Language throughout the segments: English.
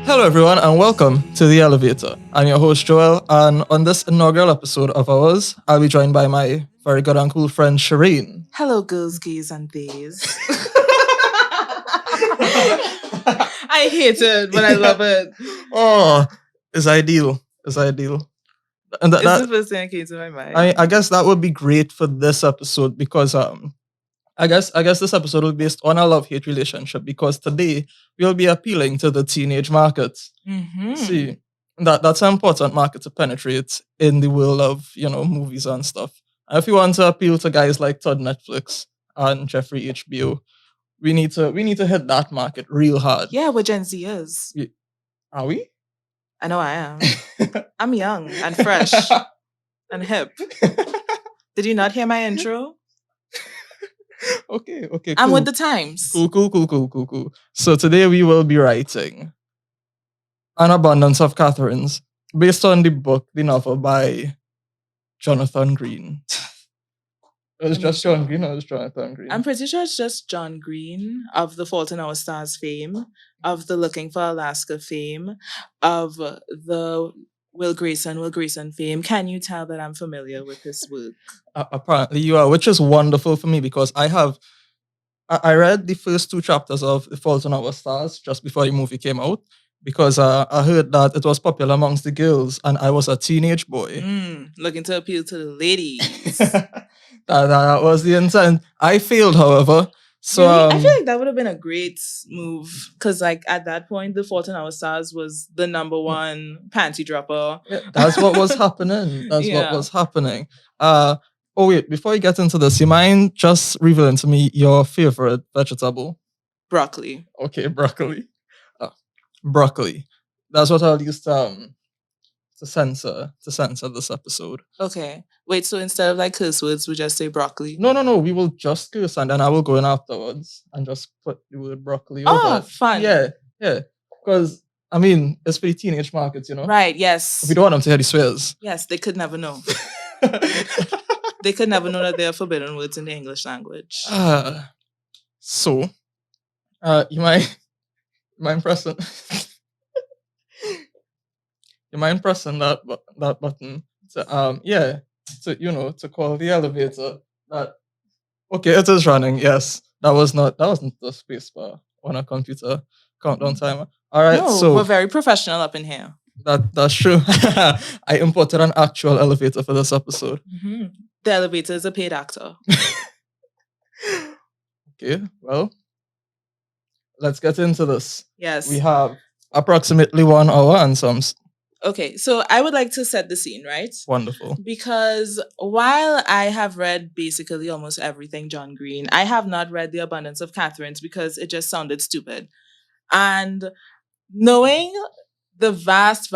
Hello, everyone, and welcome to The Elevator. I'm your host, Joel, and on this inaugural episode of ours, I'll be joined by my very good and cool friend, Cherain. Hello, girls, gays, and theys. I hate it, but I love it. Oh, it's ideal. It's ideal. And It's the first thing that came to my mind. I guess that would be great for this episode because I guess this episode will be based on a love-hate relationship because today we'll be appealing to the teenage market. Mm-hmm. See, that's an important market to penetrate in the world of, movies and stuff. And if you want to appeal to guys like Todd Netflix and Jeffrey HBO, we need to hit that market real hard. Yeah, we're Gen Zers. Are we? I know I am. I'm young and fresh and hip. Did you not hear my intro? Okay. Cool. I'm with the times. Cool. So today we will be writing An Abundance of Katherines, based on the novel by Jonathan Green. It's just John Green or it's Jonathan Green? I'm pretty sure it's just John Green of the Fault in Our Stars fame, of the Looking for Alaska fame, of the Will Grayson fame. Can you tell that I'm familiar with his work? Apparently you are, which is wonderful for me because I read the first 2 chapters of The Fault in Our Stars just before the movie came out because I heard that it was popular amongst the girls and I was a teenage boy. Looking to appeal to the ladies. That was the intent. I failed, however. So really? I feel like that would have been a great move because, like, at that point, The Fault in Our Stars was the number one panty dropper. Yeah, that's what was happening. What was happening. Oh wait, before you get into this, you mind just revealing to me your favorite vegetable? Broccoli. Okay, broccoli. Broccoli. That's what I'll use to censor this episode. Okay. Wait, so instead of like curse words, we just say broccoli? No. We will just curse and then I will go in afterwards and just put the word broccoli over. Oh, fun. Yeah. Because, I mean, it's for the teenage markets, Right, yes. We don't want them to hear the swears. Yes, they could never know. They could never know that there are forbidden words in the English language. So, you mind pressing... You mind pressing that button to call the elevator? Okay, it is running. Yes, that wasn't the space bar on a computer countdown timer. All right, no, so we're very professional up in here. That's true. I imported an actual elevator for this episode. Mm-hmm. The elevator is a paid actor. Okay, well, let's get into this. Yes, we have approximately 1 hour and some. Okay, so I would like to set the scene, right? Wonderful. Because while I have read basically almost everything John Green, I have not read The Abundance of Katherines because it just sounded stupid. And knowing the vast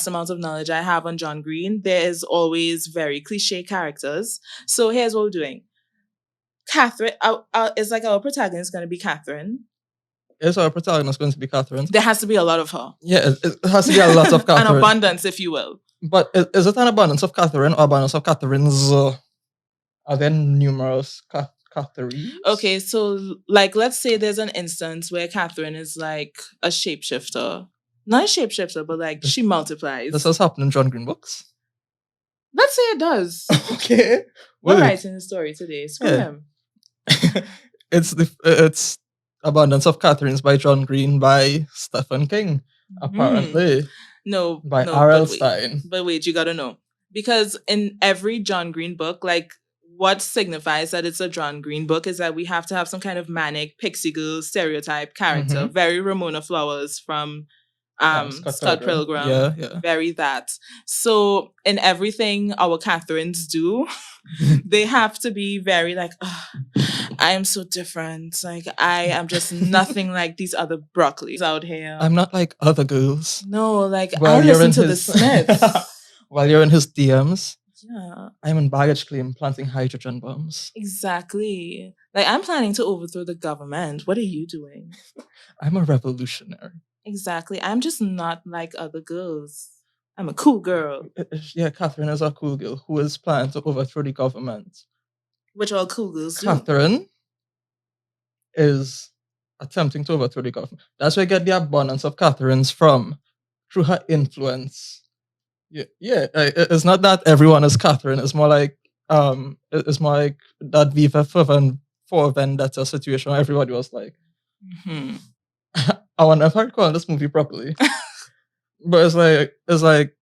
amount of knowledge I have on John Green, there is always very cliche characters. So here's what we're doing. Katherine, it's like our protagonist is going to be Katherine. Is our protagonist going to be Katherine? There has to be a lot of her. Yeah, it has to be a lot of Katherine. An abundance, if you will. But is it an abundance of Katherine or abundance of Katherines? Are there numerous Katherines? Okay, so like let's say there's an instance where Katherine is like a shapeshifter. Not a shapeshifter, but like she multiplies. This has happened in John Green books? Let's say it does. Okay. We're writing the story today. Screw him. It's Abundance of Katherines by John Green by Stephen King, apparently. No. By R.L. Stein. But wait, you gotta know. Because in every John Green book, like what signifies that it's a John Green book is that we have to have some kind of manic pixie girl stereotype character. Very Ramona Flowers from Scott Pilgrim. Yeah. Very that. So in everything our Katherines do, they have to be very like, I am so different. Like I am just nothing like these other broccolis out here. I'm not like other girls. No, like I listen to the Smiths. While you're in his DMs. Yeah. I'm in baggage claim planting hydrogen bombs. Exactly. Like I'm planning to overthrow the government. What are you doing? I'm a revolutionary. Exactly. I'm just not like other girls. I'm a cool girl. Yeah, Katherine is a cool girl who is planning to overthrow the government. Which all cool girls do. Katherine is attempting to overthrow the government. That's where I get the abundance of Katherines from, through her influence. It's not that everyone is Katherine. It's more like that Viva for Vendetta situation where everybody was like, I wonder if I recall this movie properly. But it's like,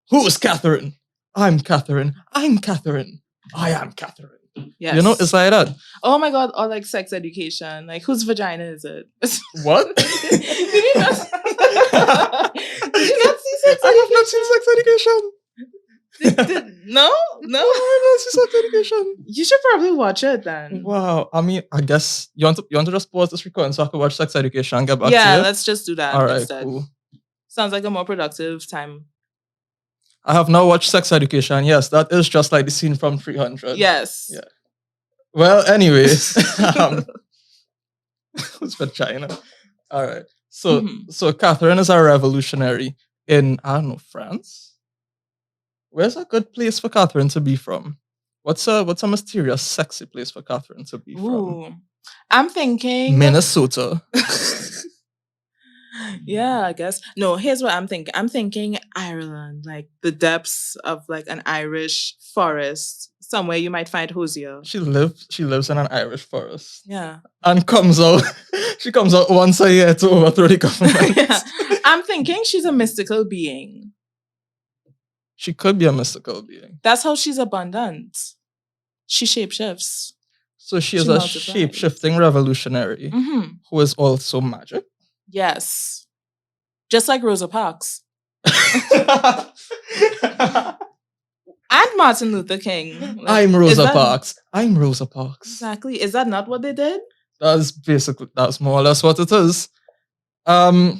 who's Katherine? I'm Katherine. I'm Katherine. I am Katherine. Yes. It's like that. Oh my God, or like sex education. Like, whose vagina is it? What? Did you not see sex education? I have not seen sex education. No? I have not seen sex education. You should probably watch it then. Wow. I mean, I guess you want to just pause this recording so I can watch sex education and get back to you? Yeah, let's just do that. All right, instead. cool. Sounds like a more productive time. I have now watched sex education. Yes, that is just like the scene from 300. Yes. Yeah. Well, anyway, who's vagina? All right. So Katherine is a revolutionary in, I don't know, France. Where's a good place for Katherine to be from? What's a mysterious, sexy place for Katherine to be from? I'm thinking Minnesota. Yeah, I guess. No, here's what I'm thinking. I'm thinking Ireland, like the depths of like an Irish forest, somewhere you might find Hosier. She lives in an Irish forest. Yeah. And she comes out once a year to overthrow the government. Yeah. I'm thinking she's a mystical being. She could be a mystical being. That's how she's abundant. She shapeshifts. So she is a shape-shifting revolutionary who is also magic? Yes. Just like Rosa Parks. And Martin Luther King. Like, I'm Rosa Parks. I'm Rosa Parks. Exactly. Is that not what they did? That's more or less what it is. Well,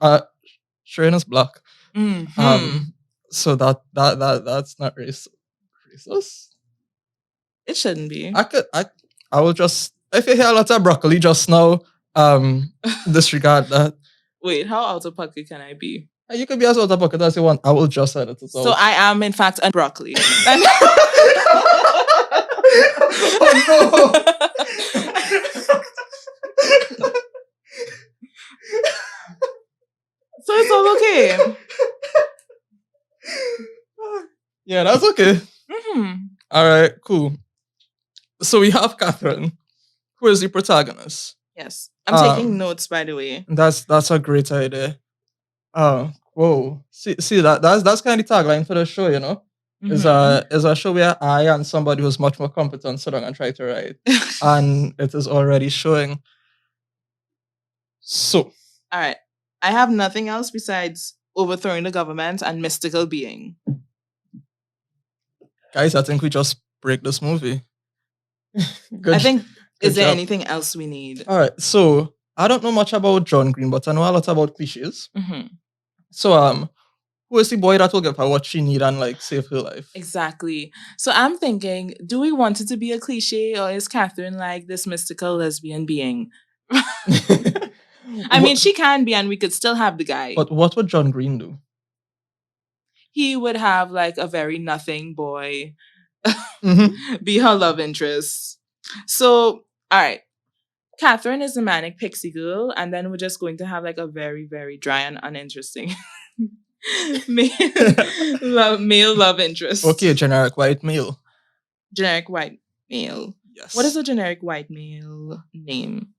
Cherain is black. So that's not racist. It shouldn't be. I will just, if you hear a lot of broccoli just now, disregard that. Wait, how out of pocket can I be? You can be as out of pocket as you want. I will just edit it out. So I am, in fact, a broccoli. Oh no! So it's all okay. Yeah, that's okay. All right, cool. So we have Katherine, who is the protagonist. Yes, I'm taking notes, by the way. That's a great idea. Whoa! See that's kind of the tagline for the show, you know. Is a show where I and somebody who's much more competent sit down and try to write, and it is already showing. So, all right, I have nothing else besides overthrowing the government and mystical being. Guys, I think we just break this movie. I think. Is there anything else we need? All right, so I don't know much about John Green, but I know a lot about cliches. So, who is the boy that will give her what she need and like save her life? Exactly. So I'm thinking, do we want it to be a cliche, or is Katherine like this mystical lesbian being? I mean, she can be, and we could still have the guy. But what would John Green do? He would have like a very nothing boy be her love interest. So, all right. Katherine is the manic pixie girl, and then we're just going to have like a very, very dry and uninteresting male love interest. Okay, generic white male. Generic white male. Yes. What is a generic white male name?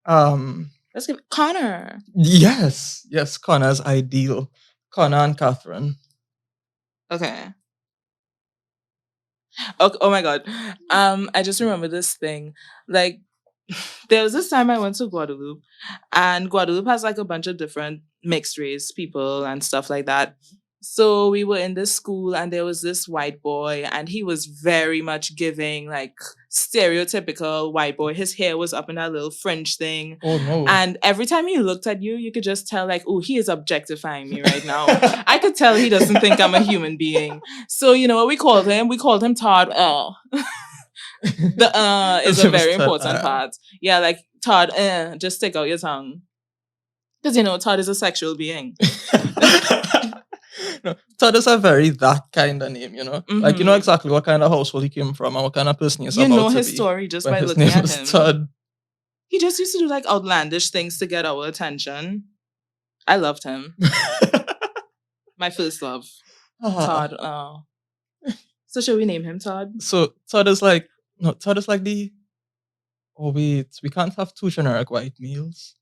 Let's give Connor. Yes, Connor's ideal. Connor and Katherine. Okay. Oh my God. I just remember this thing. Like, there was this time I went to Guadeloupe, and Guadeloupe has like a bunch of different mixed race people and stuff like that. So we were in this school, and there was this white boy, and he was very much giving like stereotypical white boy. His hair was up in that little fringe thing. Oh no. And every time he looked at you, you could just tell like, oh, he is objectifying me right now. I could tell he doesn't think I'm a human being. So you know what we called him? We called him Todd. The is a very important part. Yeah, like Todd, just stick out your tongue. Because you know, Todd is a sexual being. No, Todd is a very that kind of name, you know? Like, you know exactly what kind of household he came from and what kind of person he's You about know to his be story just when by his looking name at is him. Todd. He just used to do like outlandish things to get our attention. I loved him. My first love. Todd. Oh. So should we name him Todd? So Todd is like the. Oh wait, we can't have two generic white males.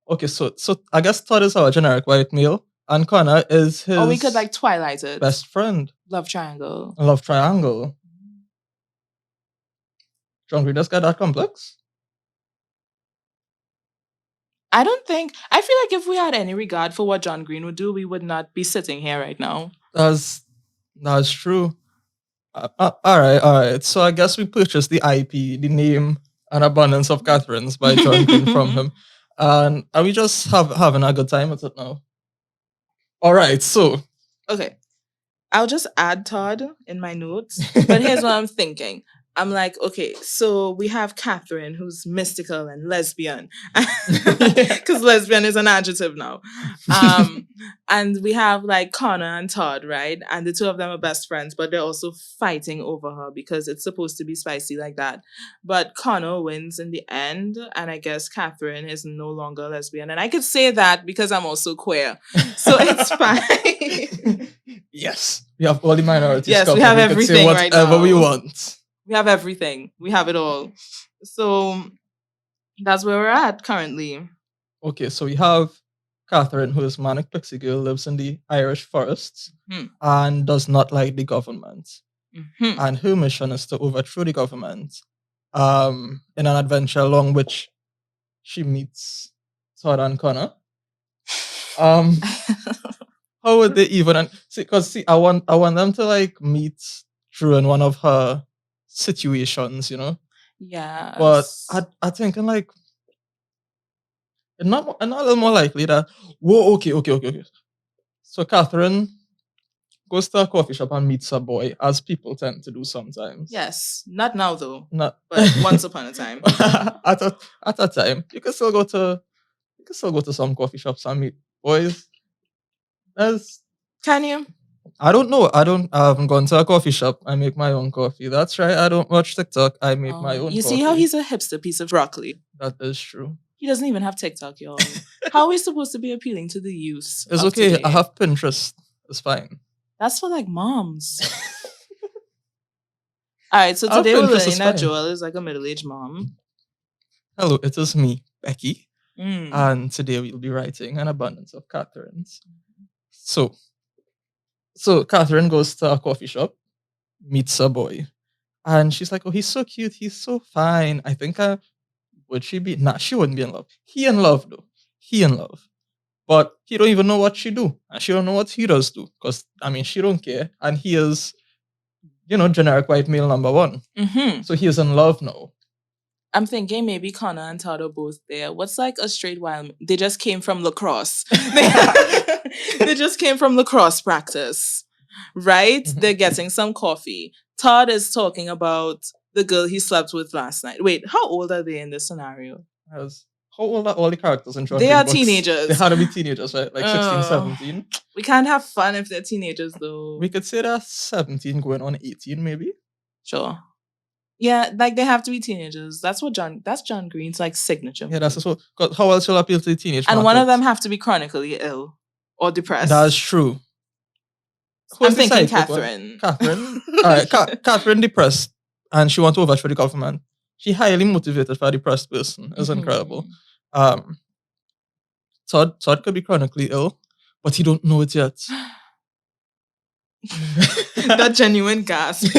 Okay, so I guess Todd is our generic white male, and Connor is his. Or we could like Twilight it. Best friend. Love triangle. Love triangle. John Green just got that complex. I don't think. I feel like if we had any regard for what John Green would do, we would not be sitting here right now. That's true. All right. So I guess we purchased the IP, the name, and Abundance of Katherines by John Green from him, and are we just having a good time with it now? All right. So okay, I'll just add Todd in my notes. But here's what I'm thinking. I'm like, okay, so we have Katherine, who's mystical and lesbian, because lesbian is an adjective now. And we have like Connor and Todd, right? And the two of them are best friends, but they're also fighting over her because it's supposed to be spicy like that. But Connor wins in the end, and I guess Katherine is no longer lesbian. And I could say that because I'm also queer, so it's fine. Yes, we have all the minorities. Yes, covered. we have could everything say right whatever now. we want. We have everything. We have it all. So that's where we're at currently. Okay, so we have Katherine, who is manic pixie girl, lives in the Irish forests and does not like the government. And her mission is to overthrow the government in an adventure along which she meets Todd and Connor. How would they even see? I want them to like meet through in one of her situations, you know. Yeah. But I think I'm like not a little more likely that okay. So Katherine goes to a coffee shop and meets a boy, as people tend to do sometimes. Yes, not now though. Not but once upon a time. at a time, you can still go to some coffee shops and meet boys. Can you? I don't know. I haven't gone to a coffee shop. I make my own coffee. That's right. I don't watch TikTok. I make my own You coffee. see how he's a hipster piece of broccoli? That is true. He doesn't even have TikTok, y'all. How are we supposed to be appealing to the youth? It's okay. Today? I have Pinterest. It's fine. That's for like moms. All right, so today we're learning that Joel is like a middle-aged mom. Hello, it is me, Becky. And today we'll be writing An Abundance of Katherines. So Katherine goes to a coffee shop, meets a boy, and she's like, oh, he's so cute, he's so fine. I think would she be? Nah, she wouldn't be in love. He in love though. He in love. But he don't even know what she do. And she don't know what he does do. Because, I mean, she don't care. And he is, generic white male number one. So he is in love now. I'm thinking maybe Connor and Todd are both there. What's like a straight wild? They just came from lacrosse. They just came from lacrosse practice, right? They're getting some coffee. Todd is talking about the girl he slept with last night. Wait, how old are they in this scenario? How old are all the characters in John They Green are books? Teenagers. They had to be teenagers, right? Like 16, 17. We can't have fun if they're teenagers, though. We could say they're 17 going on 18, maybe. Sure. Yeah, like they have to be teenagers. That's John Green's like signature. Yeah, that's so. Because how else will appeal to the teenage And market? one of them have to be chronically ill or depressed. That's true. I'm thinking Katherine. Katherine? Alright, Katherine depressed and she wants to overthrow the government. She highly motivated for a depressed person. It's incredible. Todd could be chronically ill, but he don't know it yet. That genuine gasp.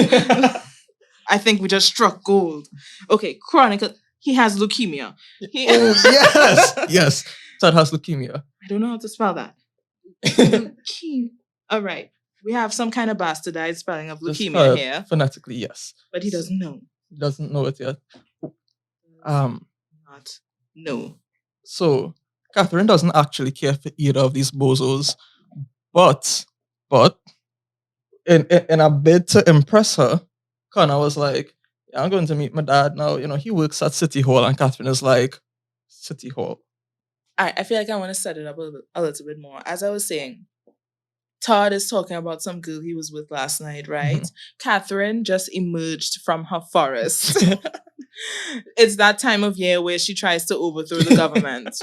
I think we just struck gold. Okay, chronicle. He has leukemia. Yes. Todd has leukemia. I don't know how to spell that. All right. We have some kind of bastardized spelling of leukemia here. Phonetically, yes. But he doesn't know. He doesn't know it yet. No. So, Katherine doesn't actually care for either of these bozos. But in a bid to impress her, Connor was like, yeah, I'm going to meet my dad now. He works at City Hall. And Katherine is like, City Hall. I feel like I want to set it up a little bit more. As I was saying, Todd is talking about some girl he was with last night, right? Katherine just emerged from her forest. It's that time of year where she tries to overthrow the government.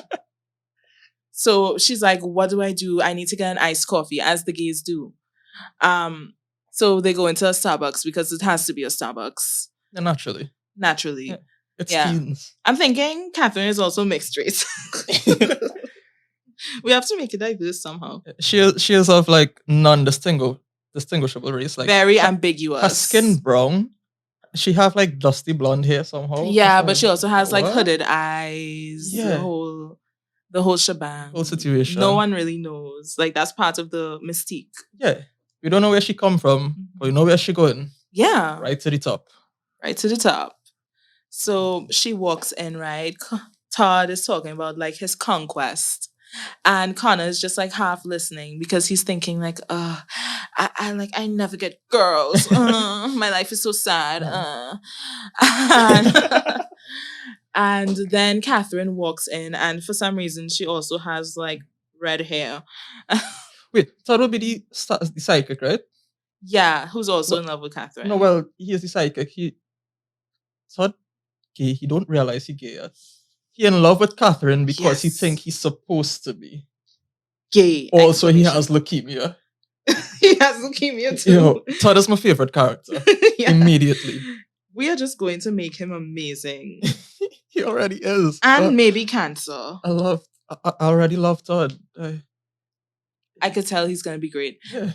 So she's like, what do? I need to get an iced coffee, as the gays do. So they go into a Starbucks because it has to be a Starbucks. Yeah, naturally. Naturally. It's Yeah. teens. I'm thinking Katherine is also mixed race. We have to make it diverse somehow. She is of like distinguishable race. Like very ambiguous. Her skin brown. She have like dusty blonde hair somehow. Yeah, but she also has like what? hooded eyes. Yeah. The whole shebang. Whole situation. No one really knows. Like that's part of the mystique. Yeah. We don't know where she come from, but we know where she going. Yeah. Right to the top. Right to the top. So she walks in, right? Todd is talking about like his conquest. And Connor is just like half listening because he's thinking like, I never get girls. My life is so sad. And then Katherine walks in, and for some reason she also has like red hair. Wait, Todd will be the psychic, right? Yeah, who's also in love with Katherine. No, well, he is the psychic. Todd gay. He don't realize he gay yet. He in love with Katherine because he think he's supposed to be gay. Also, he has leukemia. He has leukemia too. You know, Todd is my favorite character. Yeah. Immediately. We are just going to make him amazing. He already is. And maybe cancer. I already love Todd. I could tell he's going to be great. Yeah.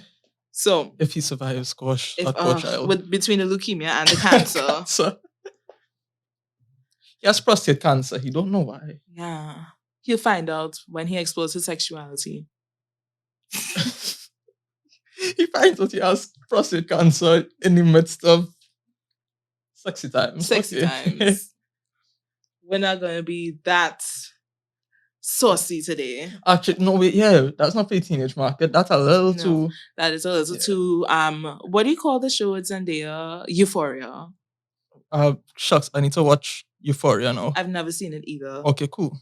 So, if he survives, gosh, that poor child. Between the leukemia and the cancer. He has prostate cancer. He don't know why. Yeah. He'll find out when he explores his sexuality. He finds out he has prostate cancer in the midst of sexy times. Times. We're not going to be that saucy today. Actually, no, wait, yeah, that's not for the teenage market. That's a little too... That is a little too, what do you call the show it's Zendaya? Euphoria. Shucks, I need to watch Euphoria now. I've never seen it either. Okay, cool.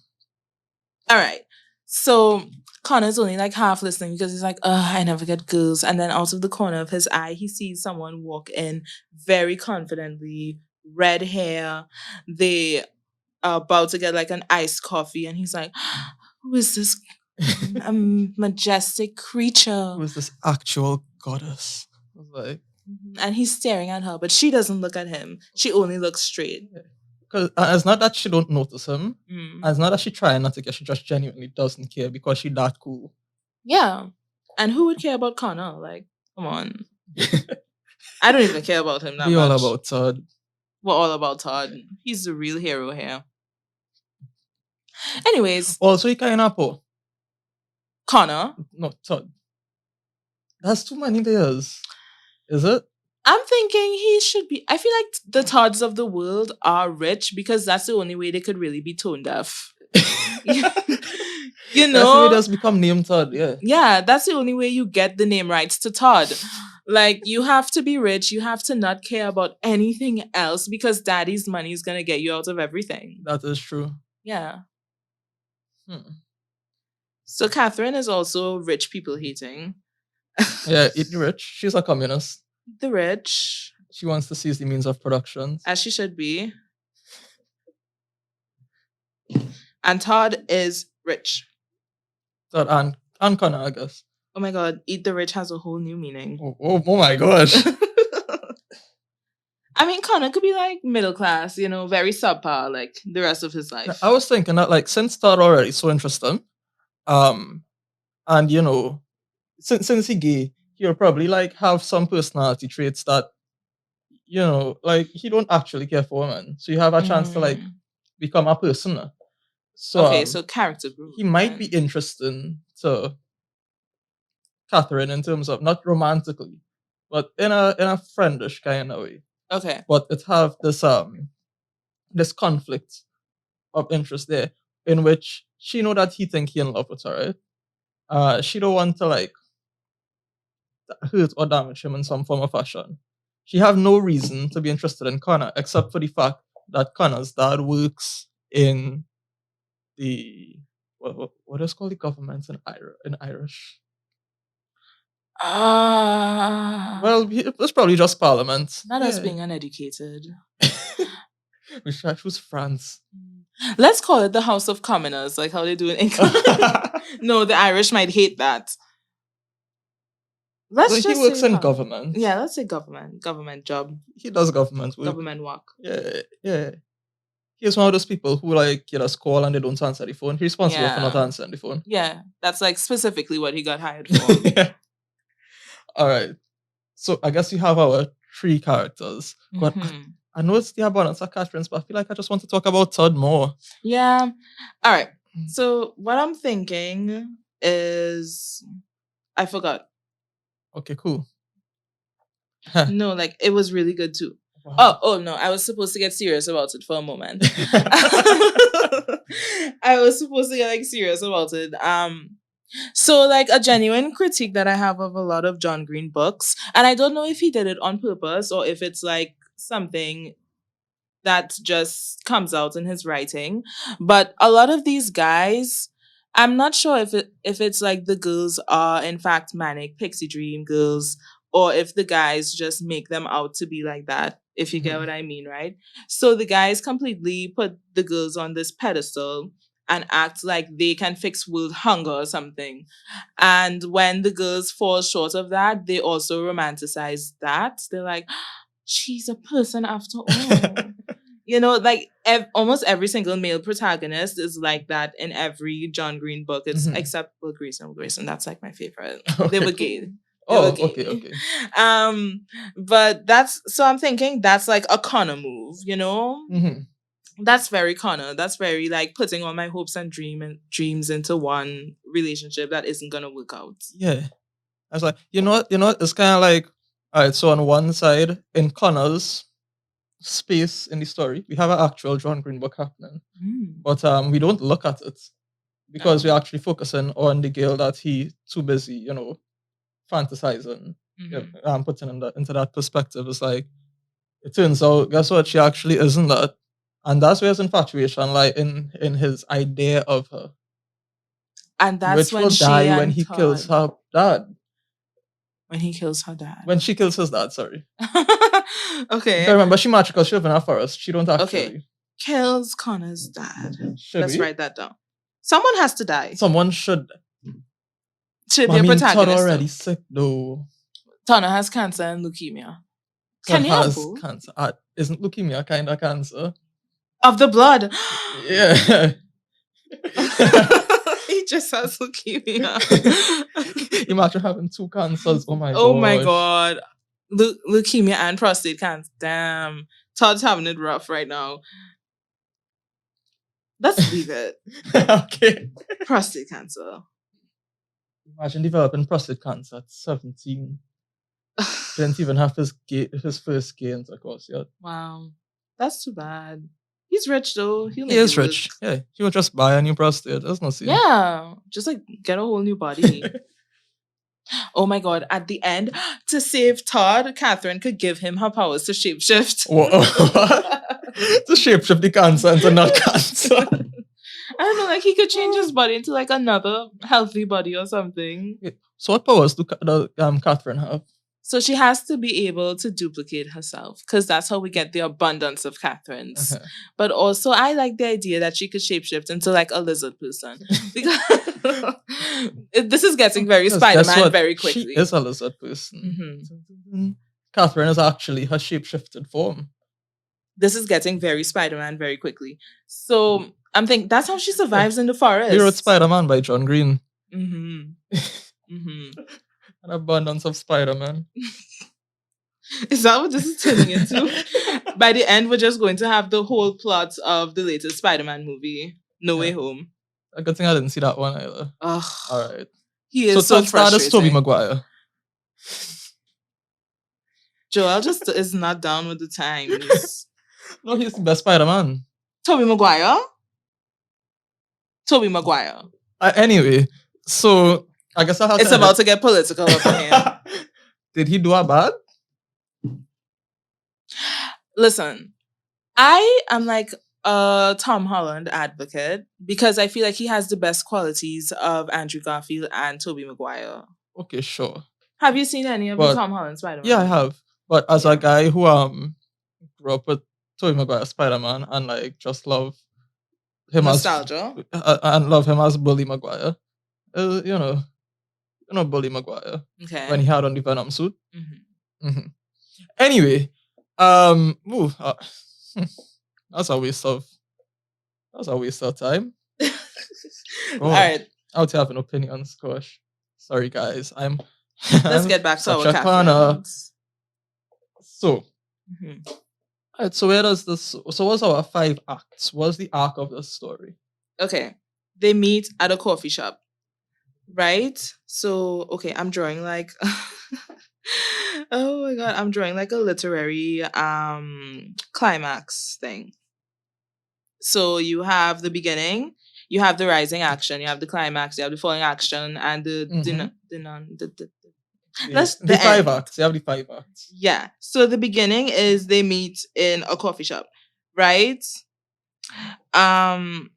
All right. So Connor's only like half listening because he's like, I never get girls. And then out of the corner of his eye, he sees someone walk in very confidently, red hair. They are about to get like an iced coffee. And he's like, who is this majestic creature? Who is this actual goddess? I was like... And he's staring at her, but she doesn't look at him. She only looks straight. Because it's not that she don't notice him. It's not that she trying not to care. She just genuinely doesn't care because she that cool. Yeah. And who would care about Connor? Like, come on. I don't even care about him that much. We're all about Todd. We're all about Todd. He's the real hero here. Anyways. Also, he kind of poor. Connor? No, Todd. That's too many layers. Is it? I'm thinking he should be... I feel like the Todds of the world are rich because that's the only way they could really be tone deaf. You know? That's the way it does become named Todd, yeah. Yeah, that's the only way you get the name rights to Todd. Like, you have to be rich. You have to not care about anything else because daddy's money is going to get you out of everything. That is true. Yeah. So Katherine is also rich people hating. Yeah, eat the rich. She's a communist. The rich. She wants to seize the means of production. As she should be. And Todd is rich. Todd and Connor, I guess. Oh my god, eat the rich has a whole new meaning. Oh my gosh. I mean, Connor could be like middle class, you know, very subpar, like the rest of his life. I was thinking that, like, since Todd already so interesting, and you know, since he gay, he'll probably like have some personality traits that, you know, like he don't actually care for women. So you have a chance to like become a person. So okay, so character growth. He might be interesting to Katherine in terms of not romantically, but in a friendish kind of way. Okay. But it have this conflict of interest there in which she know that he think he in love with her, right? She don't want to like hurt or damage him in some form or fashion. She have no reason to be interested in Connor except for the fact that Connor's dad works in the what is called the government in Irish. Well, it was probably just Parliament. Not us being uneducated. We should choose France. Let's call it the House of Commoners, like how they do in England. No, the Irish might hate that. Let's So just he works say in government. Yeah, let's say government job. He does government work. Government work. Yeah. He's one of those people who like you just call and they don't answer the phone. He's responsible for not answering the phone. Yeah, that's like specifically what he got hired for. All right. So I guess you have our 3 characters. But I know it's the Abundance of Katherines, but I feel like I just want to talk about Todd more. Yeah. All right. So what I'm thinking is I forgot. Okay, cool. No, like it was really good too. Wow. Oh no, I was supposed to get serious about it for a moment. I was supposed to get like serious about it. So like a genuine critique that I have of a lot of John Green books, and I don't know if he did it on purpose or if it's like something that just comes out in his writing, but a lot of these guys, I'm not sure if it's like the girls are in fact manic pixie dream girls or if the guys just make them out to be like that, if you get what I mean, right? So the guys completely put the girls on this pedestal and act like they can fix world hunger or something. And when the girls fall short of that, they also romanticize that. They're like, she's a person after all. You know, like almost every single male protagonist is like that in every John Green book. It's except Will Grayson. That's like my favorite. Okay, they were gay. Okay. But so I'm thinking that's like a Connor move, you know? That's very Connor. That's very like putting all my hopes and dreams into one relationship that isn't gonna work out. Yeah. I was like, you know what? It's kind of like, all right, so on one side, in Connor's space in the story, we have an actual John Green book happening. But we don't look at it because we're actually focusing on the girl that he too busy, fantasizing, putting into that perspective. It's like, it turns out, guess what? She actually isn't that. And that's where his infatuation, like in his idea of her. And that's which when will she die when he kills her dad. When he kills her dad. When she kills his dad, sorry. Okay. I remember she magical because she lives in a forest. She don't actually. Okay. Kills Connor's dad. Let's write that down. Someone has to die. Someone should. Should be a protagonist. Todd already sick though. Tana has cancer and leukemia. Can he have cancer? Isn't leukemia kind of cancer? Of the blood. Yeah. He just has leukemia. Imagine having 2 cancers. Oh my god. Oh my god. Leukemia and prostate cancer. Damn. Todd's having it rough right now. Let's leave it. Okay. Prostate cancer. Imagine developing prostate cancer at 17. Didn't even have his first gay intercourse yet. Wow. That's too bad. He's rich though. He is rich. Yeah. He would just buy a new prostate. That's not serious. Yeah. Just like get a whole new body. Oh my god. At the end, to save Todd, Katherine could give him her powers to shapeshift. What? To shapeshift the cancer into not cancer. I don't know, like he could change his body into like another healthy body or something. So what powers do Katherine have? So she has to be able to duplicate herself because that's how we get the abundance of Katherines. But also, I like the idea that she could shapeshift into like a lizard person. Because this is getting very Spider-Man very quickly. She is a lizard person. Katherine is actually her shapeshifted form. This is getting very Spider-Man very quickly. So I'm thinking that's how she survives in the forest. We wrote Spider-Man by John Green. An abundance of Spider-Man. Is that what this is turning into? By the end, we're just going to have the whole plot of the latest Spider-Man movie, No Way Home. A good thing I didn't see that one either. Ugh. All right. He is so frustrating. That is Tobey Maguire. Joel just is not down with the times. No, he's the best Spider-Man. Tobey Maguire? Tobey Maguire. Anyway, so I guess it's about to get political over here. Did he do a bad? Listen, I am like a Tom Holland advocate because I feel like he has the best qualities of Andrew Garfield and Tobey Maguire. Okay, sure. Have you seen any of the But- Tom Holland Spider-Man? Yeah, I have. But as Yeah. a guy who grew up with Tobey Maguire Spider-Man and like just love him Nostalgia. and love him as Bully Maguire. You know Bully Maguire Okay. when he had on the Venom suit. Mhm. Anyway, that's a waste of time. All right. Out to having opinions, gosh. Sorry guys, Let's get back to such our a corner. Katherines. So, Mhm. alright, so where does this? So what's our 5 acts? What's the arc of the story? Okay. They meet at a coffee shop. Right? So, okay, I'm drawing like oh my god, I'm drawing like a literary climax thing. So you have the beginning, you have the rising action, you have the climax, you have the falling action, and the That's the the 5 end. acts. You have the 5 acts. Yeah. So the beginning is they meet in a coffee shop, right? I'm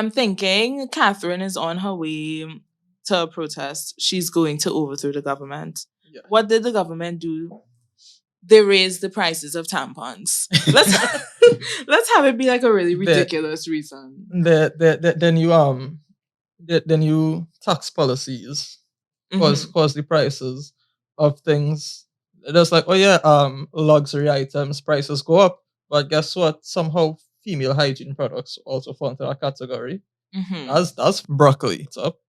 thinking Katherine is on her way to a protest. She's going to overthrow the government. Yeah. What did the government do? They raised the prices of tampons. Let's have it be like a really ridiculous reason. Then you tax policies cause the prices of things. Just like, oh yeah, luxury items prices go up, but guess what? Somehow female hygiene products also fall into that category. That's broccoli. It's up.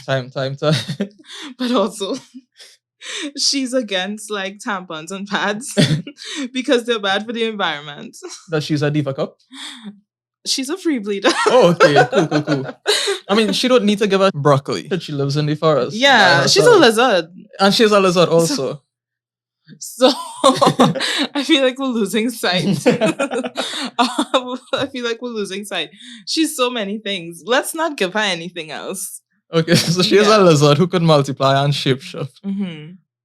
Time to. But also, she's against like tampons and pads because they're bad for the environment. That she's a diva cup. She's a free bleeder. Oh, okay, cool. I mean, she don't need to give her broccoli. She lives in the forest. Yeah, she's a lizard. And she's a lizard also. So I feel like we're losing sight. I feel like we're losing sight. She's so many things. Let's not give her anything else. Okay, so she is a lizard who could multiply and shapeshift.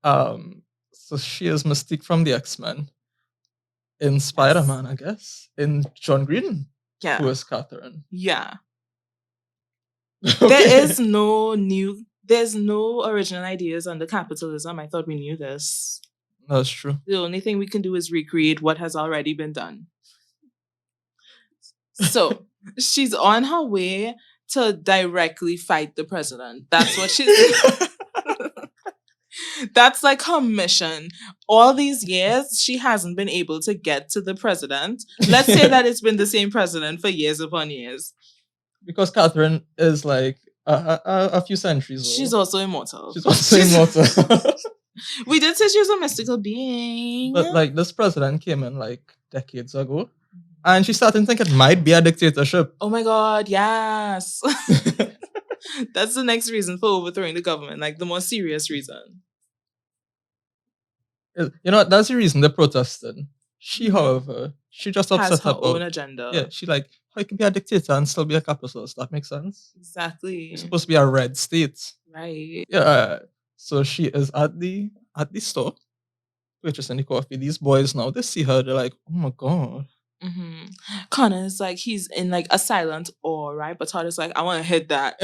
So she is Mystique from the X-Men. In Spider-Man, I guess. In John Green. Yeah. Who is Katherine. Yeah. Okay. There's no original ideas under capitalism. I thought we knew this. That's true. The only thing we can do is recreate what has already been done. So she's on her way to directly fight the president. That's what she's That's like her mission. All these years, she hasn't been able to get to the president. Let's say that it's been the same president for years upon years. Because Katherine is like a few centuries old. She's also immortal. We did say she was a mystical being. But like this president came in like decades ago. And she started to think it might be a dictatorship. Oh my god, yes. That's the next reason for overthrowing the government, like the more serious reason. You know, that's the reason they're protesting. She, however, she just upset has her about own agenda. Yeah, she like, how you can be a dictator and still be a capitalist? That makes sense. Exactly. It's supposed to be a red state. Right. Yeah. So she is at the store, purchasing the coffee. These boys now, they see her, they're like, oh my god. Connor is like, he's in like a silent awe, right? But Todd is like, I want to hit that.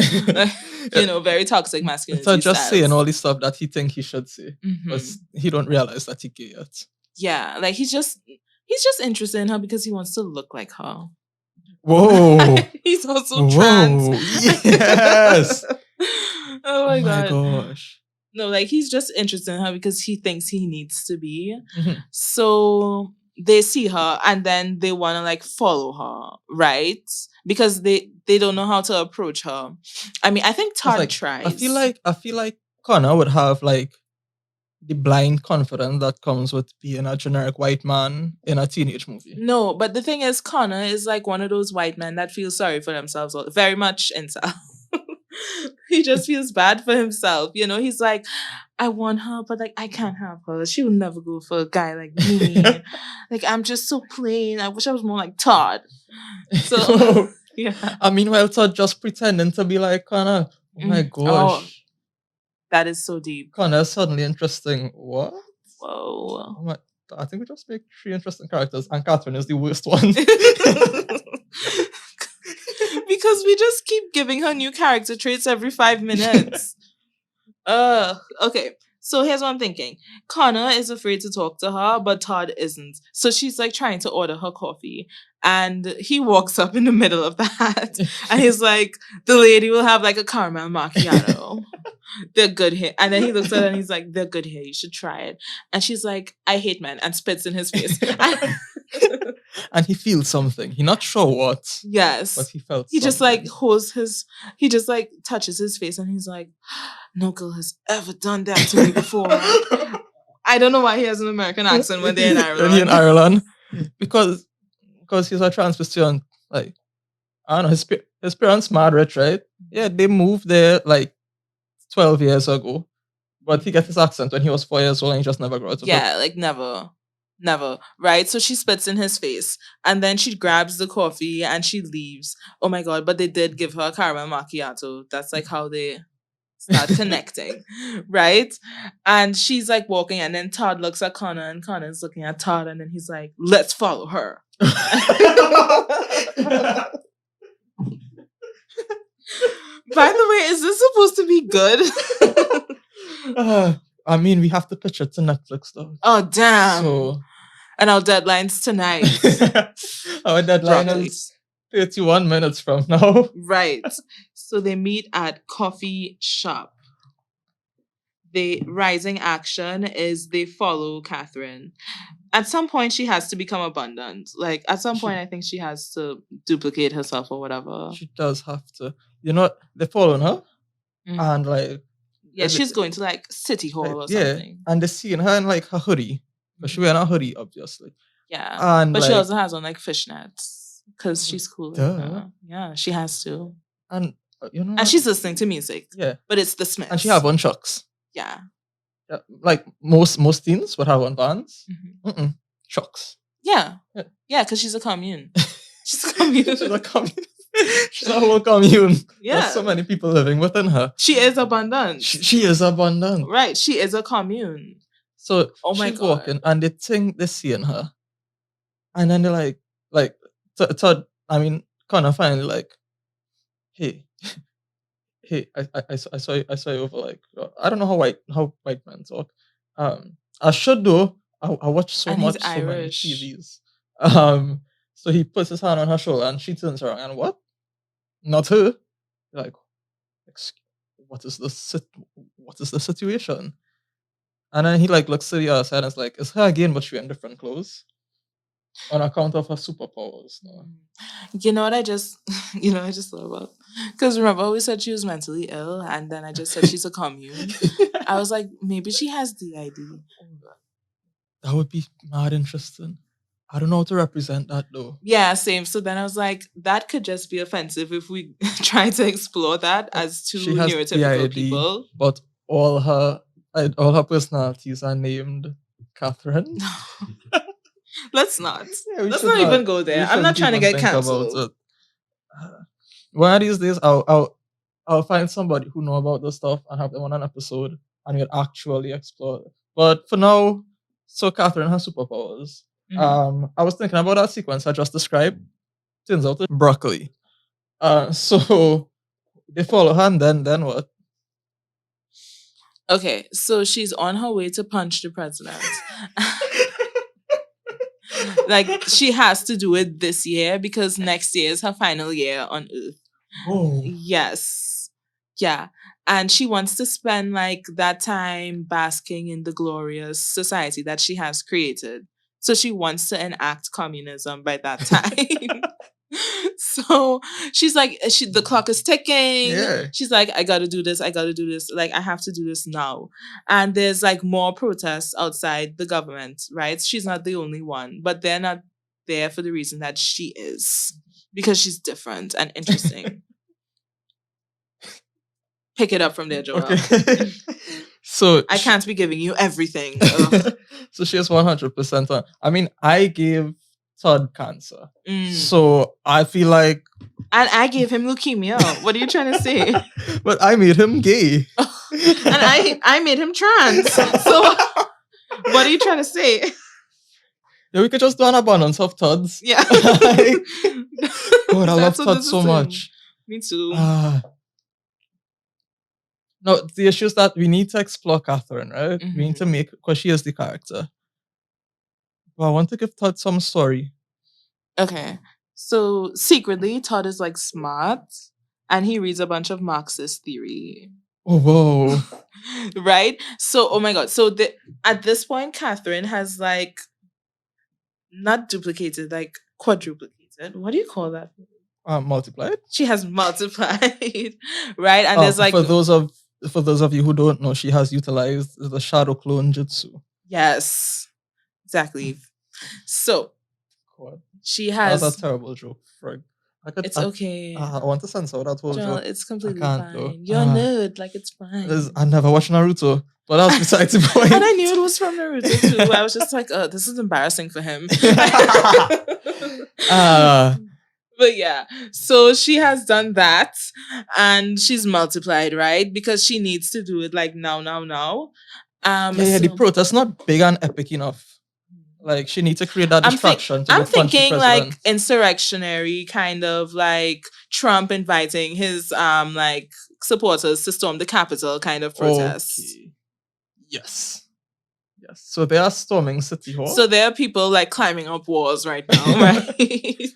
Very toxic masculinity. So just saying all the stuff that he think he should say. But he don't realize that he gay yet. Yeah, like he's just interested in her because he wants to look like her. Whoa. He's also trans. Yes. Oh my god. Gosh. No, like he's just interested in her because he thinks he needs to be. So they see her and then they want to like follow her, right? Because they don't know how to approach her. I mean, I think Todd tries. I feel like Connor would have like the blind confidence that comes with being a generic white man in a teenage movie. No, but the thing is, Connor is like one of those white men that feel sorry for themselves, very much incel. He just feels bad for himself. He's like, I want her, but like I can't have her. She would never go for a guy like me. Like I'm just so plain. I wish I was more like Todd. So yeah. And meanwhile, Todd just pretending to be like Connor. Oh my gosh. Oh, that is so deep. Connor is suddenly interesting. What? Whoa. Oh my, I think we just make 3 interesting characters, and Katherine is the worst one. Because we just keep giving her new character traits every 5 minutes. Okay. So here's what I'm thinking. Connor is afraid to talk to her, but Todd isn't. So she's like trying to order her coffee. And he walks up in the middle of that. And he's like, the lady will have like a caramel macchiato. They're good here. And then he looks at her and he's like, they're good here. You should try it. And she's like, I hate men, and spits in his face. And he feels something. He's not sure what. Yes. But he felt he something. just like holds his, he just like touches his face and he's like, no girl has ever done that to me before. I don't know why he has an American accent when they're in Ireland. In Ireland. Because he's a transvestite. Like, I don't know, his parents mad rich, right? Yeah, they moved there like 12 years ago. But he got his accent when he was 4 years old and he just never grew out of it. Yeah, like never. Right? So she spits in his face and then she grabs the coffee and she leaves. Oh my God, but they did give her a caramel macchiato. That's like how they start connecting, right? And she's like walking and then Todd looks at Connor and Connor's looking at Todd and then he's like, let's follow her. By the way, is this supposed to be good? I mean, we have to pitch it to Netflix though. Oh, damn. So... And our deadline's tonight. Our deadline is 31 minutes from now. Right. So they meet at coffee shop. The rising action is they follow Katherine. At some point, she has to become abundant. Like, at some point, I think she has to duplicate herself or whatever. She does have to. You know, they're following her. Mm-hmm. And, like... Yeah, she's going to, like, City Hall or something. Yeah, and they're seeing her in, like, her hoodie. But she wearing a hoodie, obviously. Yeah, and but like, she also has on, like, fishnets. Because she's cool. Yeah, she has to. And, you know... And she's listening to music. Yeah. But it's the Smiths. And she have on Chucks. Yeah. Like most teens would have on Vans. Mm-hmm. Chucks. Yeah, because she's a commune. She's a commune. She's a commune. She's a whole commune. Yeah. There's so many people living within her. She is abundant. She is abundant. Right. She is a commune. So she's walking and they think they're seeing her. And then they're like, Todd, I mean, Connor finally like, hey, I saw you over like, I don't know how white men talk. I should do. I watch so many TVs. So he puts his hand on her shoulder and she turns around and what? Not her. Like, what is the situation? And then he like looks to the other side and is like, it's her again, but she's wearing different clothes. On account of her superpowers. No? You know what I just thought about? Because remember we said she was mentally ill and then I just said she's a commune. I was like, maybe she has DID. That would be mad interesting. I don't know how to represent that though. Yeah, same. So then I was like, that could just be offensive if we try to explore that as two neurotypical people. But all her personalities are named Katherine. Let's not. Yeah, let's not even go there. I'm not trying to get cancelled. One of these days, I'll find somebody who know about this stuff and have them on an episode, and we'll actually explore it. But for now, so Katherine has superpowers. Mm-hmm. I was thinking about that sequence I just described. Turns out it's broccoli. So they follow her, and then what? Okay, so she's on her way to punch the president. Like, she has to do it this year because next year is her final year on Earth. Oh. Yes. Yeah. And she wants to spend, like, that time basking in the glorious society that she has created. So she wants to enact communism by that time. So she's like, the clock is ticking. Yeah. She's like, I gotta do this. Like, I have to do this now. And there's like more protests outside the government, right? She's not the only one, but they're not there for the reason that she is, because she's different and interesting. Pick it up from there, Joel. Okay. So I can't be giving you everything. So she has 100% on. I mean, I gave Todd cancer. So I feel like... And I gave him leukemia. What are you trying to say? But I made him gay. And I made him trans. So what are you trying to say? Yeah, we could just do an abundance of Todds. Yeah. God, I love Todd so much. Me too. No, the issue is that we need to explore Katherine, right? We need to Mhm. make, because she is the character. But I want to give Todd some story. Okay. So secretly, Todd is like smart and he reads a bunch of Marxist theory. Oh, whoa. Right? So, oh my God. So at this point, Katherine has like not duplicated, like quadruplicated. What do you call that? Multiplied? She has multiplied, right? And there's like for those of you who don't know, she has utilized the shadow clone jutsu. yes, exactly. So God, she that's has. a terrible joke, Frig. It's okay. I want to censor that whole Joel, joke. it's I completely can't though. fine. You're a nerd, like it's fine. I never watched Naruto, but that's besides the point. And I knew it was from Naruto too. I was just like, oh, this is embarrassing for him. But yeah, so she has done that and she's multiplied, right? Because she needs to do it like now. The protest's not big and epic enough. Like she needs to create that distraction to I'm go punch the thinking president. like insurrectionary kind of like Trump inviting his like supporters to storm the Capitol kind of protest. Okay. Yes. So they are storming City Hall. So there are people like climbing up walls right now, right?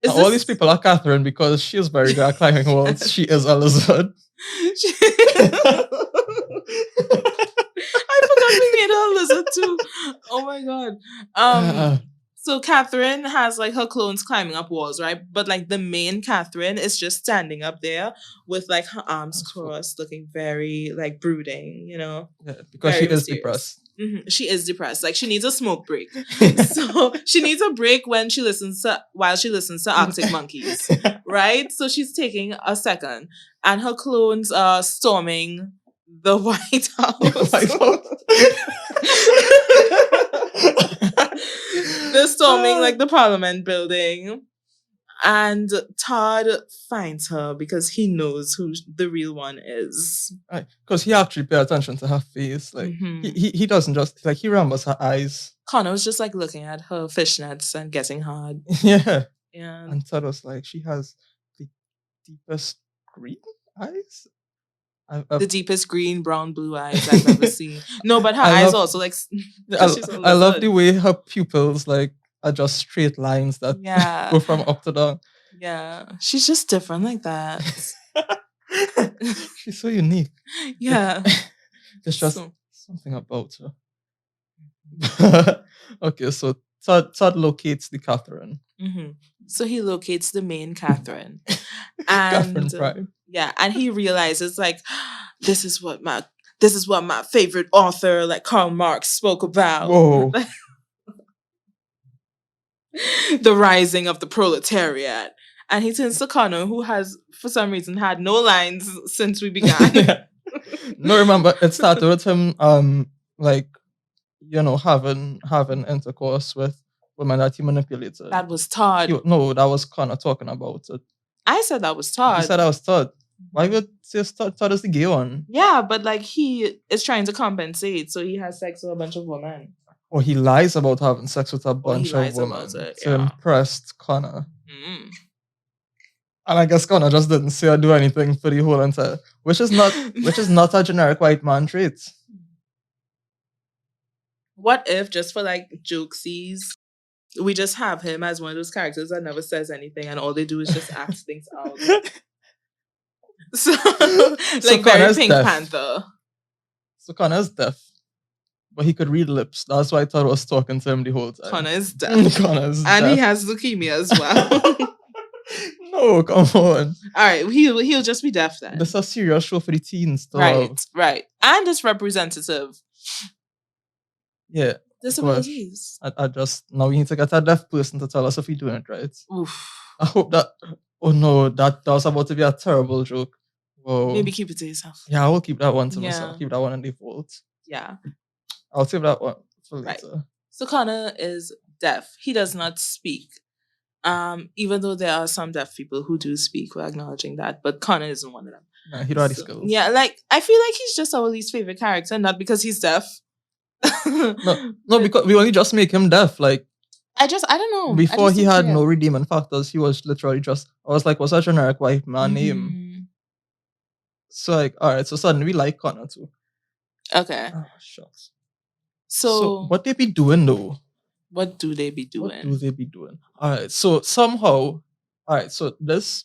All these people are Katherine because she is very good at climbing walls. She is a lizard. I forgot we made her a lizard too. Oh my God. So Katherine has like her clones climbing up walls, right? But like the main Katherine is just standing up there with like her arms crossed, looking very like brooding, you know? Yeah, because very she is depressed. Mm-hmm. She is depressed. Like she needs a smoke break. So she needs a break while she listens to Arctic Monkeys, right? So she's taking a second, and her clones are storming the White House. They're storming like the Parliament building. And Todd finds her because he knows who the real one is. Because he actually paid attention to her face. Like he doesn't just like he remembers her eyes. Connor was just like looking at her fishnets and getting hard. Yeah. And Todd was like, she has the deepest green eyes. The deepest green, brown, blue eyes I've ever seen. No, but her eyes also like. I love the way her pupils like are just straight lines that go from up to down. Yeah, she's just different like that. She's so unique. Yeah, there's just something about her. Okay, so Todd locates the Katherine. Mm-hmm. So he locates the main Katherine, and Katherine Prime. Yeah, and he realizes like this is what my favorite author like Karl Marx spoke about. Whoa. The rising of the proletariat. And he turns to Connor, who has for some reason had no lines since we began. No, remember it started with him like having intercourse with women that he manipulated. That was Todd. That was Connor talking about it. I said that was Todd. You said that was Todd. Why would you say Todd is the gay one? Yeah, but like he is trying to compensate, so he has sex with a bunch of women. Or he lies about having sex with a bunch of women to impress Connor. Mm. And I guess Connor just didn't say or do anything for the whole entire, which is not a generic white man trait. What if just for like jokesies, we just have him as one of those characters that never says anything and all they do is just act things out? So like very Pink Panther. So Connor's deaf, but he could read lips. That's why I thought I was talking to him the whole time. Connor is deaf. And he has leukemia as well. No, come on. All right, he'll just be deaf then. This is a serious show for the teens. Right. And it's representative. Yeah. Disabilities. I just now we need to get a deaf person to tell us if we're doing it right. Oof. I hope that. Oh no, that was about to be a terrible joke. Whoa. Maybe keep it to yourself. Yeah, I will keep that one to myself. Keep that one in default. Yeah. I'll save that one for later. Right. So Connor is deaf. He does not speak. Even though there are some deaf people who do speak, we're acknowledging that, but Connor isn't one of them. Nah, he don't have the skills. Yeah, like I feel like he's just our least favorite character, not because he's deaf. No, because we only just make him deaf. Like I don't know. Before he had no redeeming factors, he was literally just. I was like, what's a generic white man name? So like, all right, so suddenly we like Connor too. Okay. Oh, shucks. So, So what they be doing though? what do they be doing? What do they be doing? All right, so somehow, all right, so this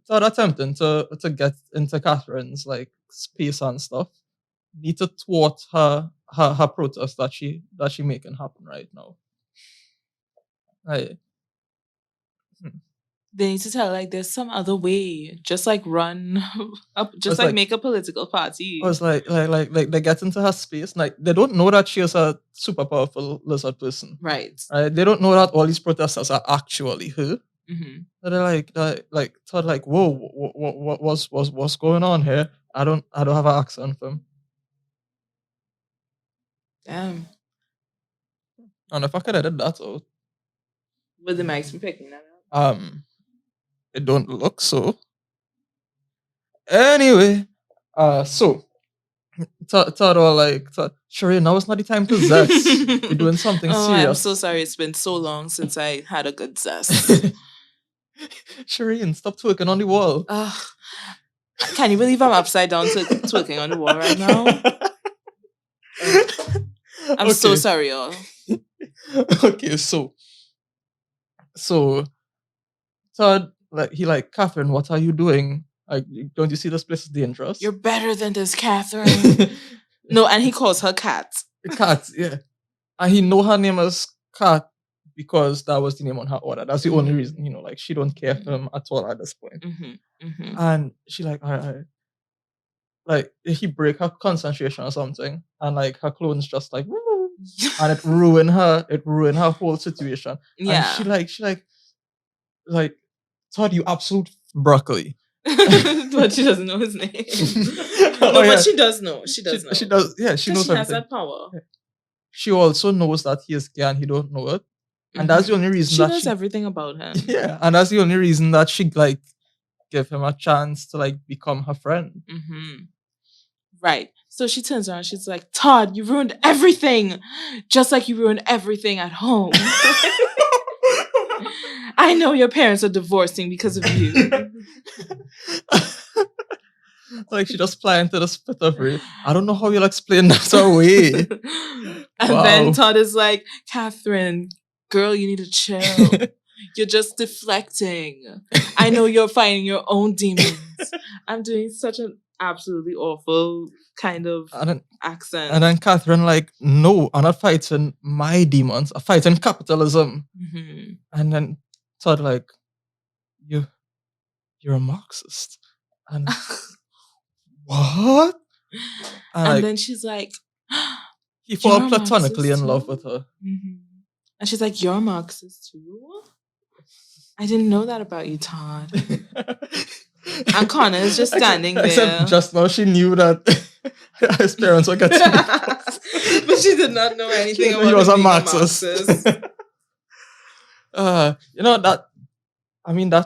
third attempting to get into Catherine's like space and stuff need to thwart her protest that she making happen right now. Right. They need to tell her, like, there's some other way. Just like run up, just It's like like- make a political party. I was like they get into her space. Like they don't know that she is a super powerful lizard person. Right. Right? They don't know that all these protesters are actually her. Mm-hmm. They're thought like, whoa, what's going on here? I don't have an accent for him. Damn. And if I could edit that out, Would the mics be picking that up? It don't look so. Anyway, so thought all like Cherain, now is not the time to zest. We're doing something serious. I'm so sorry. It's been so long since I had a good zest. Cherain, stop twerking on the wall. Can you believe I'm upside down twerking on the wall right now? I'm so sorry, y'all. Okay, so Todd, like he like, Katherine, what are you doing? Like, don't you see this place is dangerous? You're better than this, Katherine. No, and he calls her Kat. Kat, yeah. And he know her name is Kat because that was the name on her order. That's the only reason, like she don't care for him at all at this point. And she like, all right. Like he break her concentration or something, and like her clothes just like, and it ruined her whole situation. Yeah. And she like Todd, you absolute broccoli. But she doesn't know his name. But she does know. She does know. She does. Yeah, she knows she has that power. Yeah. She also knows that he is gay and he don't know it, and that's the only reason she knows everything about him. Yeah, and that's the only reason that she like give him a chance to like become her friend. Right. So she turns around. She's like, Todd, you ruined everything, just like you ruined everything at home. I know your parents are divorcing because of you. Like she just fly into the spit of it. I don't know how you'll explain that away. And then Todd is like, Katherine, girl, you need to chill. You're just deflecting. I know you're fighting your own demons. I'm doing such an absolutely awful kind of accent. And then Katherine like, no, I'm not fighting my demons. I'm fighting capitalism. And then Todd like, you're a Marxist. And what? And then she's like, he falls platonically in love with her. And she's like, you're a Marxist too? I didn't know that about you, Todd. And Connor is just standing there. Except just now she knew that his parents were getting divorced. But she did not know anything about he was him a being Marxist.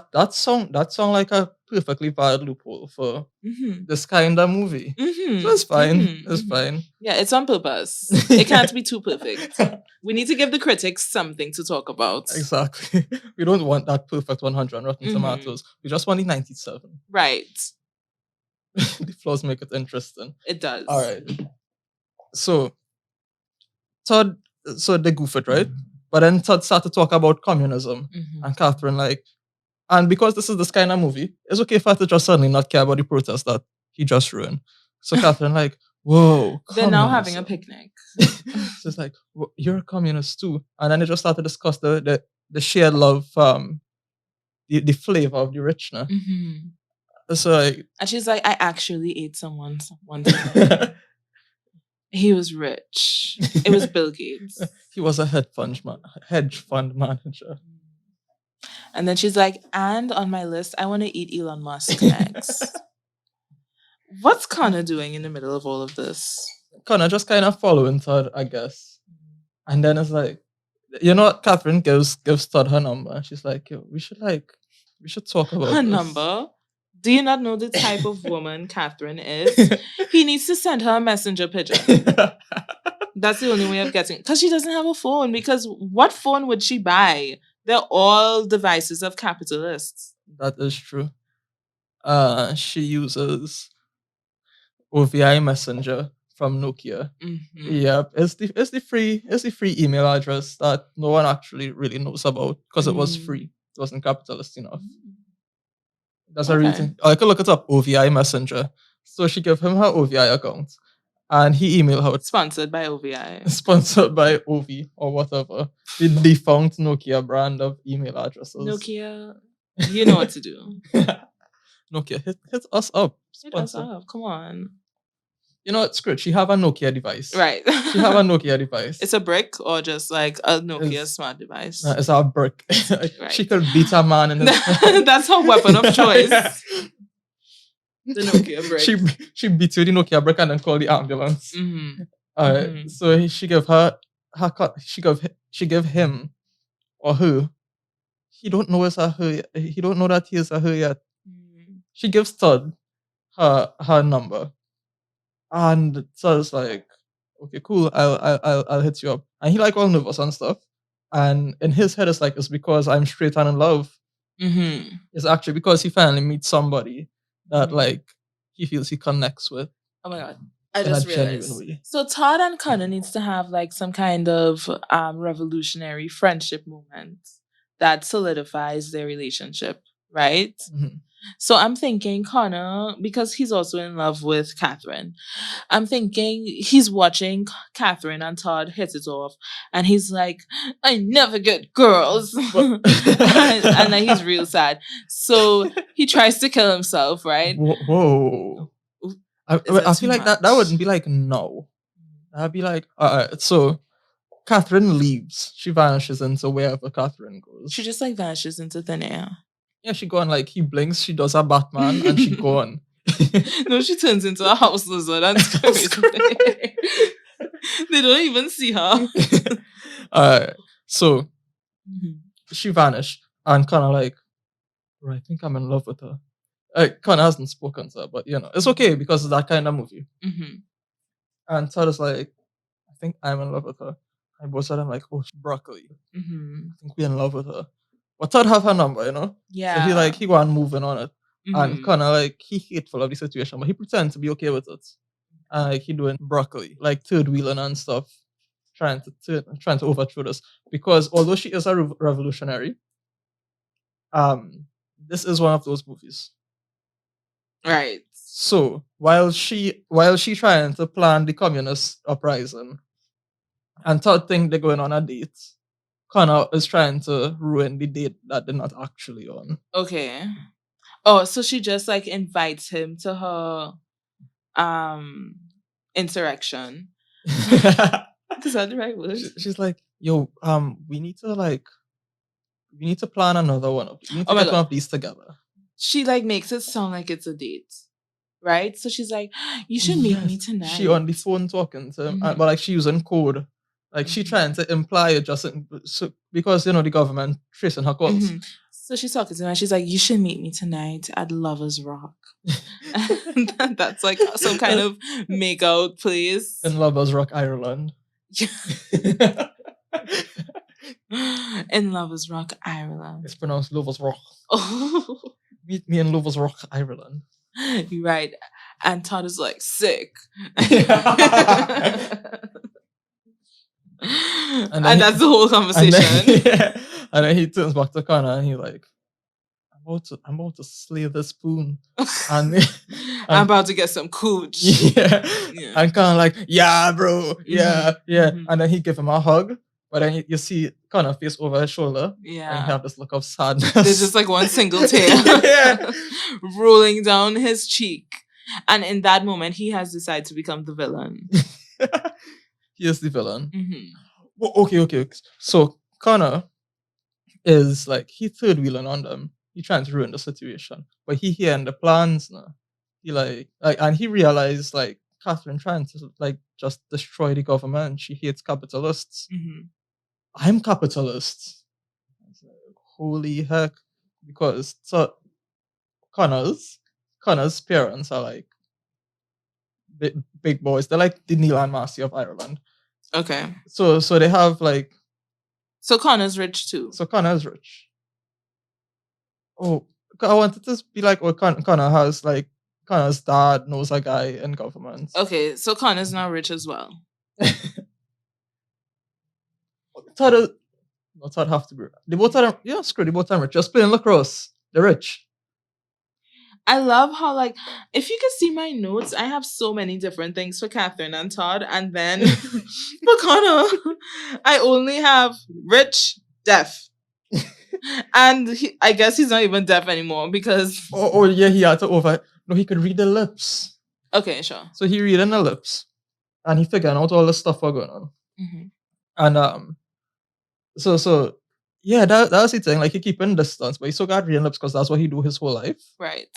That song like a perfectly valid loophole for this kind of movie. So it's fine. It's fine. Yeah, it's on purpose. It can't be too perfect. We need to give the critics something to talk about. Exactly. We don't want that perfect 100 on Rotten Tomatoes. We just want the 97. Right. The flaws make it interesting. It does. All right. So they goof it, right? But then Todd started to talk about communism. And Katherine like, and because this is this kind of movie, it's okay for her to just suddenly not care about the protest that he just ruined. So Katherine like, whoa. They're now having a picnic. So it's like, you're a communist too. And then they just started to discuss the shared love, the flavor of the richness. So like, and she's like, I actually ate someone one time. He was rich. It was Bill Gates. He was a hedge fund manager. And then she's like, and on my list, I want to eat Elon Musk next. What's Connor doing in the middle of all of this? Connor just kind of following Todd, I guess. And then it's like, Katherine gives Todd her number. She's like, yo, we should talk about her this. Number? Do you not know the type of woman Katherine is? He needs to send her a messenger pigeon. That's the only way of getting, because she doesn't have a phone. Because what phone would she buy? They're all devices of capitalists. That is true. She uses OVI Messenger from Nokia. Mm-hmm. Yep, it's the free email address that no one actually really knows about because it was free. It wasn't capitalist enough. That's a real Okay. thing. I could look it up. OVI Messenger. So she gave him her OVI account, and he emailed her. Sponsored by OVI. Sponsored by OV or whatever, the defunct Nokia brand of email addresses. Nokia, you know what to do. Nokia, hit us up. Hit us Sponsor. up. Come on. You know, it's great. She have a Nokia device. Right. She have a Nokia device. It's a brick or just like a Nokia smart device? It's a brick. Right. She could beat a man in his... That's her weapon of choice. The Nokia brick. She beat you with the Nokia brick and then call the ambulance. Mm-hmm. So she gave her she gave him or her. He don't know it's a her. He don't know that he is a her yet. She gives Todd her number, and Todd's like, okay, cool. I'll hit you up. And he like all nervous and stuff. And in his head, it's like, it's because I'm straight and in love. Mm-hmm. It's actually because he finally meets somebody that like he feels he connects with. Oh my god. I just realized. So Todd and Connor needs to have like some kind of revolutionary friendship moment that solidifies their relationship, right? Mm-hmm. So I'm thinking Connor, because he's also in love with Katherine, I'm thinking he's watching Katherine and Todd hit it off, and he's like, I never get girls. and then he's real sad. So he tries to kill himself, right? Whoa. I feel like that wouldn't be like no. I'd be like, so Katherine leaves. She vanishes into wherever Katherine goes. She just like vanishes into thin air. Yeah, she gone like he blinks, she does a Batman, and she gone. No, she turns into a house lizard and they don't even see her. So she vanished, and kind of like, I think I'm in love with her. Connor hasn't spoken to her, but you know, it's okay because it's that kind of movie. And Todd is like, I think I'm in love with her. And both of them like, oh, broccoli. I think we're in love with her. But Todd have her number, you know? Yeah. So he go on moving on it. And Connor, like, he hateful of the situation, but he pretends to be okay with it. And like he doing broccoli, like third wheeling and stuff, trying to overthrow this. Because although she is a revolutionary, this is one of those movies. Right. So while she trying to plan the communist uprising, and Todd think they're going on a date, Connor is trying to ruin the date that they're not actually on. Okay. Oh, so she just like invites him to her insurrection. Is that the right word? She's like, yo, we need to plan another one of these. We need to get one of these together. She like makes it sound like it's a date. Right? So she's like, you should meet me tonight. She on the phone talking to him, but like she using code. Like she trying to imply it just because, you know, the government tracing her calls. So she's talking to him and she's like, you should meet me tonight at Lovers Rock. That's like some kind of make-out place. In Lovers Rock, Ireland. In Lovers Rock, Ireland. It's pronounced Lovers Rock. Meet me in Lovers Rock, Ireland. You're right. And Todd is like, sick. and that's the whole conversation. And then he turns back to Connor and he's like, I'm about to slay this spoon. And I'm about to get some cooch. Yeah. And Connor like, yeah, bro. Yeah. And then he give him a hug. But then you see Connor face over his shoulder. Yeah. And he have this look of sadness. There's just like one single tear rolling down his cheek. And in that moment, he has decided to become the villain. He is the villain. Well, okay. So Connor is like, he third wheeling on them. He trying to ruin the situation. But he hearing the plans now. He like and he realized like Katherine trying to like just destroy the government. She hates capitalists. I'm capitalist. Like, holy heck. Because Connor's parents are like big boys. They're like the Neil and Marcy of Ireland. Okay. So they have like... So Connor's rich too. So Connor's rich. Oh, I wanted to be like, Connor has like Connor's dad knows a guy in government. Okay, so Connor's not rich as well. Todd have to be. They both are, screw. They both are rich. Just playing lacrosse. They're rich. I love how, like, if you can see my notes, I have so many different things for Katherine and Todd, and then for Connor, I only have rich, deaf. And I guess he's not even deaf anymore because... Oh yeah, he had to No, he could read the lips. Okay, sure. So he reading the lips. And he figuring out all the stuff were going on. Mm-hmm. And so yeah, that was the thing. Like, he keeping distance, but he still got reading lips because that's what he do his whole life. Right.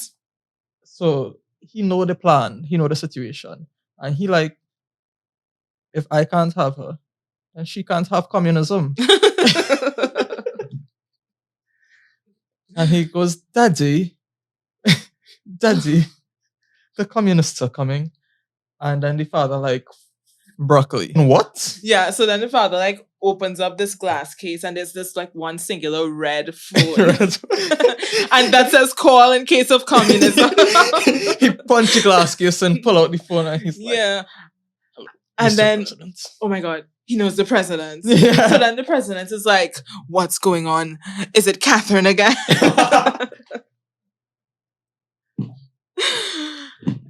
So he know the plan, he know the situation. And he like, if I can't have her, then she can't have communism. And he goes, Daddy, the communists are coming. And then the father like, broccoli. What? Yeah, so then the father like opens up this glass case and there's this like one singular red phone. And that says call in case of communism. He punched the glass case and pull out the phone and he's like, yeah. And then, President. Oh my God, he knows the president. Yeah. So then the president is like, what's going on? Is it Katherine again?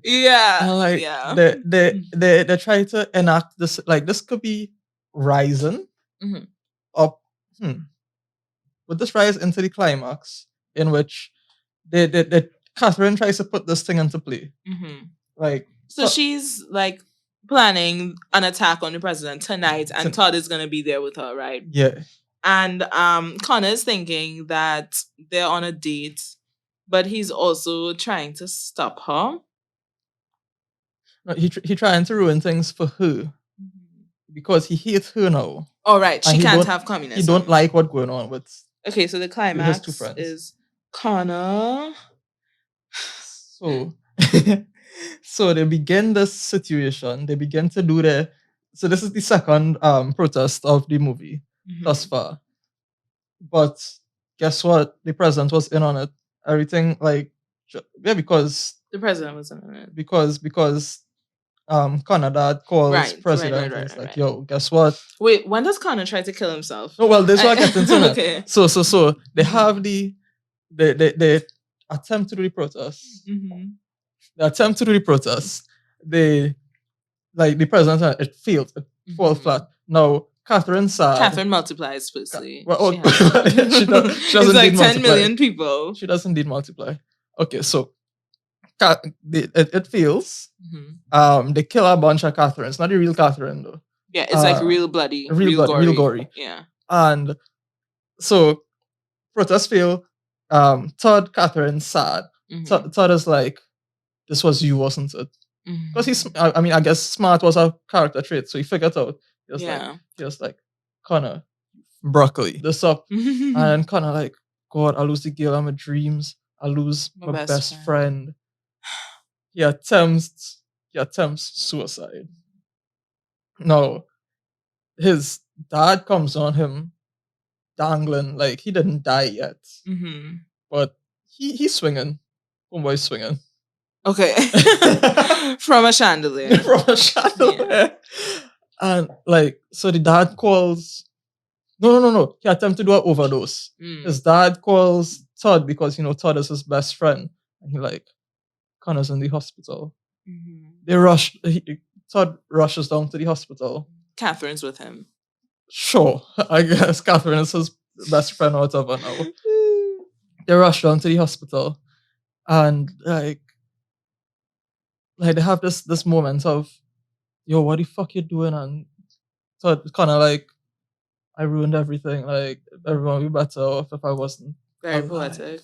Yeah. And like, yeah. They try to enact this, like, this could be rising up. Would this rise into the climax in which Katherine tries to put this thing into play? Like, so she's like planning an attack on the president tonight, and Todd is gonna be there with her, right? Yeah. And Connor's thinking that they're on a date, but he's also trying to stop her. No, he trying to ruin things for her because he hates her now. Oh right, she can't have communism. He don't like what's going on with. Okay, so the climax is Connor. So, so they begin this situation. They begin to do so this is the second protest of the movie thus far. But guess what? The president was in on it. Everything like, yeah, because the president was in on it. Because Connor dad calls president and it's like, yo, guess what? Wait, when does Connor try to kill himself? Oh well, this is what I get into. Okay. So they have the attempt to do the protest. The attempt to do the protest. They like the president, it failed. It falls flat. Now Katherine sad. Katherine multiplies firstly. She doesn't it's like 10 multiply. million people. She doesn't need multiply. Okay, so it fails. They kill a bunch of Katherines. Not the real Katherine though. Yeah, it's like real bloody, real gory. Yeah. And so protest fail. Todd, Katherine sad. Todd is like, this was you, wasn't it? Because I guess smart was a character trait, so he figured out. He was like, Connor, broccoli, this up. And Connor like, God, I lose the girl of my dreams. I lose my best friend. He attempts suicide. No, his dad comes on him, dangling, like he didn't die yet. But he's swinging. Homeboy's swinging. Okay. From a chandelier. From a chandelier. Yeah. And like, so the dad calls. No. He attempts to do an overdose. His dad calls Todd because Todd is his best friend. And he like, Connor's in the hospital. They rush. Todd rushes down to the hospital. Katherine's with him. Sure, I guess Katherine is his best friend or whatever now. They rush down to the hospital, and like they have this moment of, yo, what the fuck you doing? And so it's kind of like, I ruined everything. Like, everyone would be better off if I wasn't. Very poetic.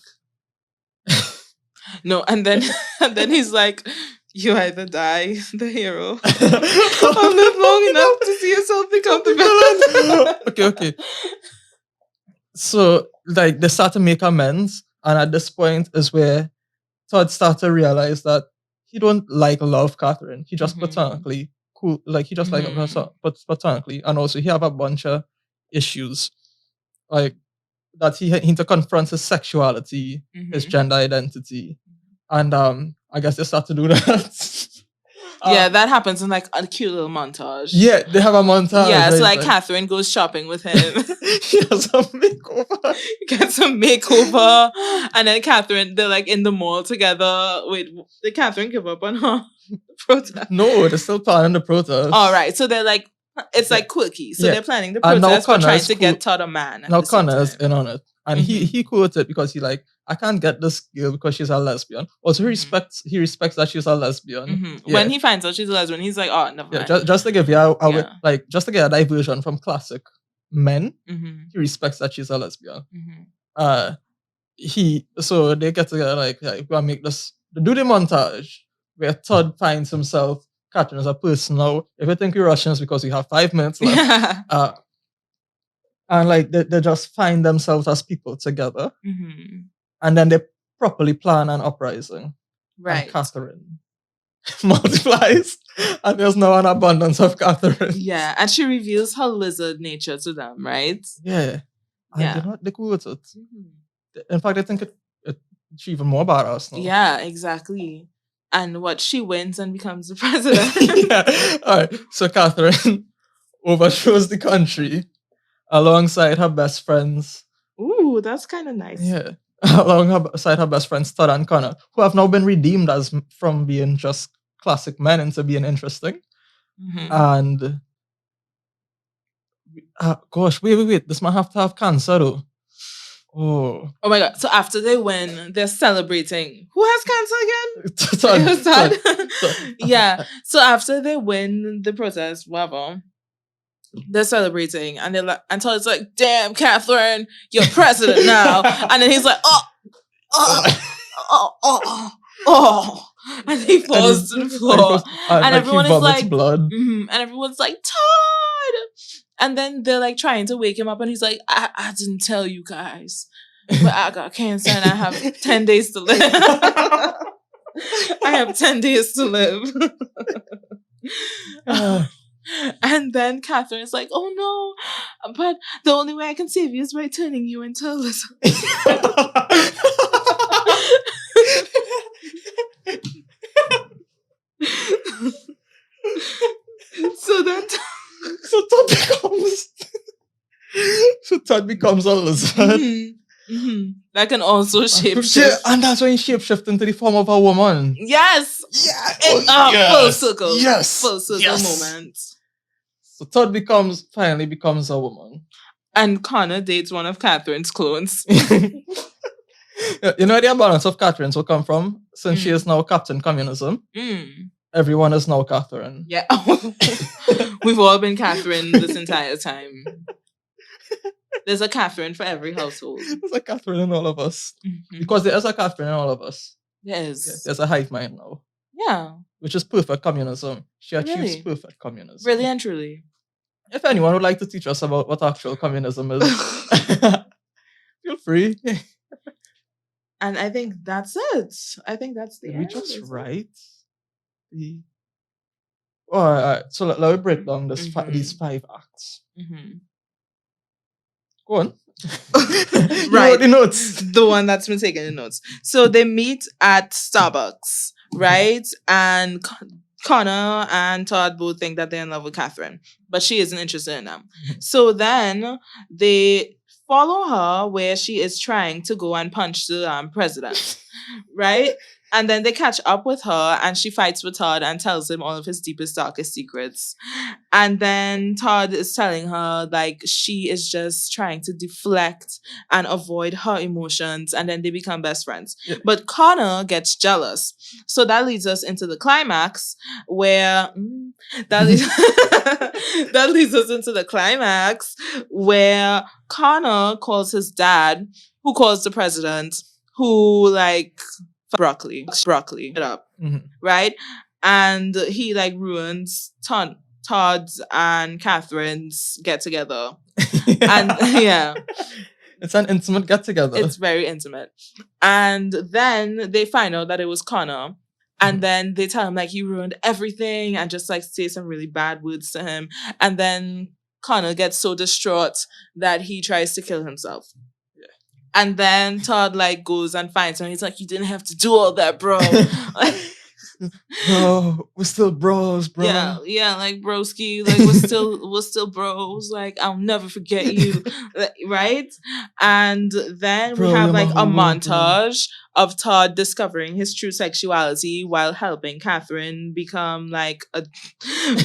No, and then he's like, you either die the hero or live long enough to see yourself become the villain. Okay. So like they start to make amends, and at this point is where Todd starts to realize that he don't love Katherine. He just platonically cool, like he just like her platonically, and also he have a bunch of issues, like that he need to confront his sexuality, his gender identity, and I guess they start to do that. Yeah, that happens in like a cute little montage. Yeah, they have a montage. Yeah, so right, like Katherine goes shopping with him. She has a makeover. Gets a makeover. And then Katherine, they're like in the mall together. Wait, did Katherine give up on her protest? No, they're still planning the protest. All right, so they're like, it's like quirky. So Yeah. they're planning the And now protest but Connor trying is to get Todd a man. Now Connor is in on it. And he quoted because he like, I can't get this girl because she's a lesbian. Also, he respects that she's a lesbian. Yeah. When he finds out she's a lesbian, he's like, oh, never mind. Just to give you just to get a diversion from classic men, he respects that she's a lesbian. So they get together like we're gonna make this, do the montage where Todd finds himself, Katherine as a person now. If you think we're rushing, it's because we have 5 minutes left. And like they just find themselves as people together, and then they properly plan an uprising. Right. And Katherine multiplies, and there's now an abundance of Katherine. Yeah, and she reveals her lizard nature to them, right? Yeah. And they quote it. In fact, I think it's even more badass now. Yeah, exactly. And what, she wins and becomes the president. Yeah. All right. So Katherine overthrows the country alongside her best friends. Ooh, that's kind of nice. Yeah. Alongside her best friends, Todd and Connor, who have now been redeemed from being just classic men into being interesting. And gosh, wait. This might have to have cancer though. Oh my God. So after they win, they're celebrating. Who has cancer again? Todd. Yeah. So after they win the protest, whatever, they're celebrating, and they're like, and Todd's like, damn, Katherine, you're president now. And then he's like, oh. And he falls to the floor. And everyone is like, blood. And everyone's like, Todd. And then they're like trying to wake him up, and he's like, I didn't tell you guys, but I got cancer and I have 10 days to live. I have 10 days to live. And then Katherine's like, oh no, but the only way I can save you is by turning you into a lizard. So Todd becomes a lizard. That can also shapeshift. And that's when he shapeshift into the form of a woman. Yes. Yeah. Full circle. Yes. Full circle moment. So Todd finally becomes a woman. And Connor dates one of Katherine's clones. You know where the abundance of Katherines will come from? Since she is now Captain Communism. Everyone is now Katherine. Yeah. We've all been Katherine this entire time. There's a Katherine for every household. There's a Katherine in all of us. Because there is a Katherine in all of us. There is. Yeah, there's a hive mind now. Yeah. Which is perfect communism. She achieves perfect communism. Really and truly. If anyone would like to teach us about what actual communism is, feel free. And I think that's it. I think that's the end. We just write the... All right. So let me break down these 5 acts. Go on. Right. Wrote the notes. The one that's been taking the notes. So they meet at Starbucks, right? And Connor and Todd both think that they're in love with Katherine, but she isn't interested in them. So then they follow her where she is trying to go and punch the president, right? And then they catch up with her, and she fights with Todd and tells him all of his deepest, darkest secrets. And then Todd is telling her, like, she is just trying to deflect and avoid her emotions, and then they become best friends. Yeah. But Connor gets jealous. So that leads us into the climax where... that leads us into the climax where Connor calls his dad, who calls the president, who, like... broccoli it up, right? And he like ruins Todd's and Katherine's get together. And it's an intimate get together. It's very intimate. And then they find out that it was Connor, and then they tell him like he ruined everything and just like say some really bad words to him. And then Connor gets so distraught that he tries to kill himself. And then Todd like goes and finds him. He's like, "You didn't have to do all that, bro." Bro, we're still bros, bro. Yeah, like broski, like we're still bros. Like I'll never forget you, right? And then Bro, we have you're my like a whole world, bro. montage of Todd discovering his true sexuality while helping Katherine become like a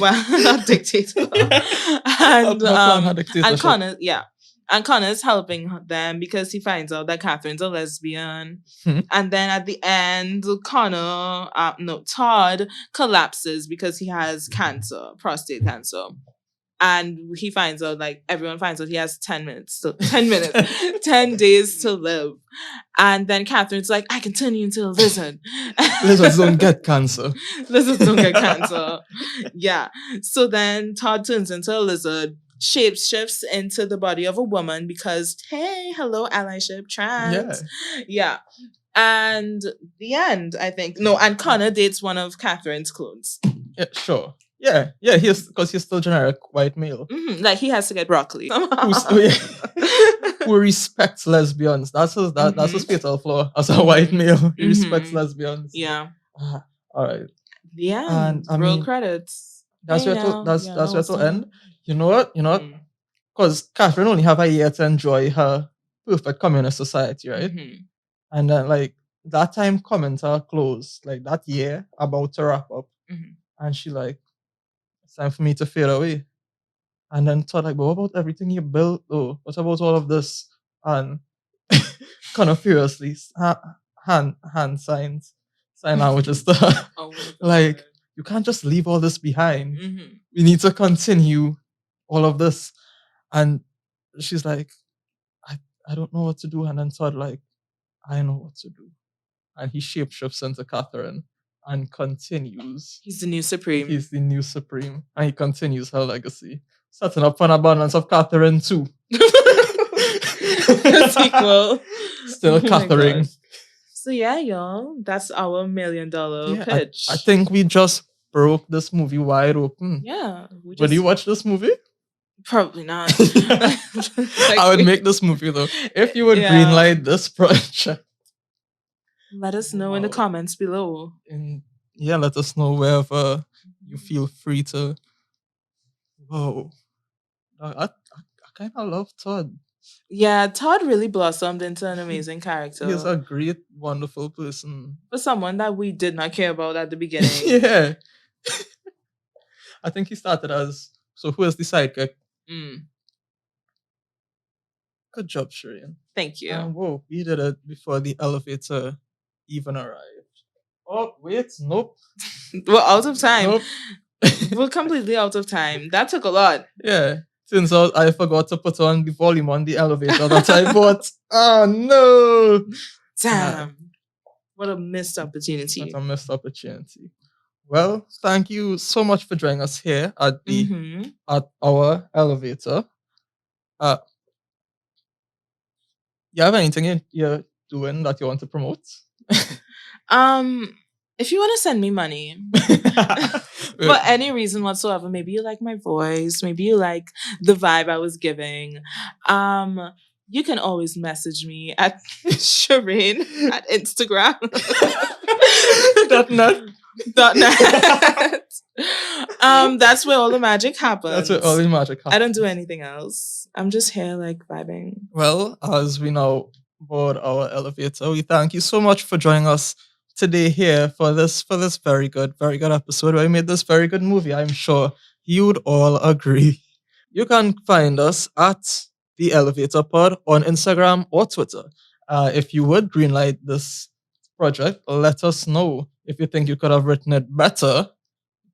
a dictator, and Plan her dictatorship. Connor, and Connor's helping them because he finds out that Catherine's a lesbian. And then at the end, Todd collapses because he has cancer, prostate cancer. And he finds out, like, everyone finds out he has 10 minutes, 10 days to live. And then Catherine's like, I can turn you into a lizard. Lizards don't get cancer. Lizards don't get cancer. Yeah. So then Todd turns into a lizard, shapeshifts into the body of a woman because, hey, hello, allyship, trans. Yeah. And the end, I think. No, and Connor dates one of Catherine's clones. Yeah, sure. Yeah, because he's still generic white male. Like he has to get broccoli. Who respects lesbians. That's his fatal flaw as a white male. He respects lesbians. Yeah. All right. The end. And roll credits. That's where to end. You know what? Because Katherine only have a year to enjoy her perfect communist society, right? And then like that time coming to a close, like that year about to wrap up. And she like, it's time for me to fade away. And then thought like, but what about everything you built though? What about all of this? And kind of furiously hand signs, sign languages to her. Like, you can't just leave all this behind. We need to continue all of this. And she's like, I don't know what to do. And then thought like, I know what to do. And he shapeshifts into Katherine and continues. He's the new supreme. And he continues her legacy. Setting up an Abundance of Katherine 2. Sequel. Still Katherine. So yeah, y'all. That's our $1 million pitch. I think we just broke this movie wide open. Yeah. Would you watch this movie? Probably not. I would make this movie though. If you would greenlight this project. Let us know in the comments below. Let us know wherever you feel free to. Whoa. I kind of love Todd. Yeah, Todd really blossomed into an amazing character. He's a great, wonderful person. For someone that we did not care about at the beginning. Yeah. I think he started as, so who is the sidekick? Good job, Cherain. Thank you. Whoa, we did it before the elevator even arrived. Oh, wait, nope. We're out of time. Nope. We're completely out of time. That took a lot. Yeah. Turns out I forgot to put on the volume on the elevator that I bought. Oh, no. Damn. What a missed opportunity. Well, thank you so much for joining us here at at our elevator. You have anything you're doing that you want to promote? If you want to send me money for any reason whatsoever, maybe you like my voice, maybe you like the vibe I was giving, you can always message me at Cherain at Instagram. .net. That's where all the magic happens. I don't do anything else. I'm just here like vibing. Well, as we now board our elevator, we thank you so much for joining us today here for this very good episode where we made this very good movie. I'm sure you'd all agree. You can find us at the Elevator Pod on Instagram or Twitter. If you would greenlight this project, let us know. If you think you could have written it better,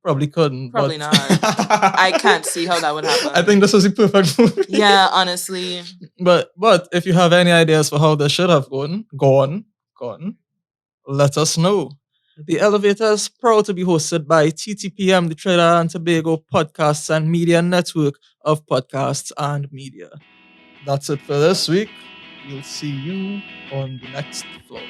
probably couldn't. Probably not. I can't see how that would happen. I think this was the perfect movie. Yeah, honestly. But if you have any ideas for how this should have gone, let us know. The Elevator is proud to be hosted by TTPM, the Trinidad and Tobago Podcasts and Media Network of Podcasts and Media. That's it for this week. We'll see you on the next floor.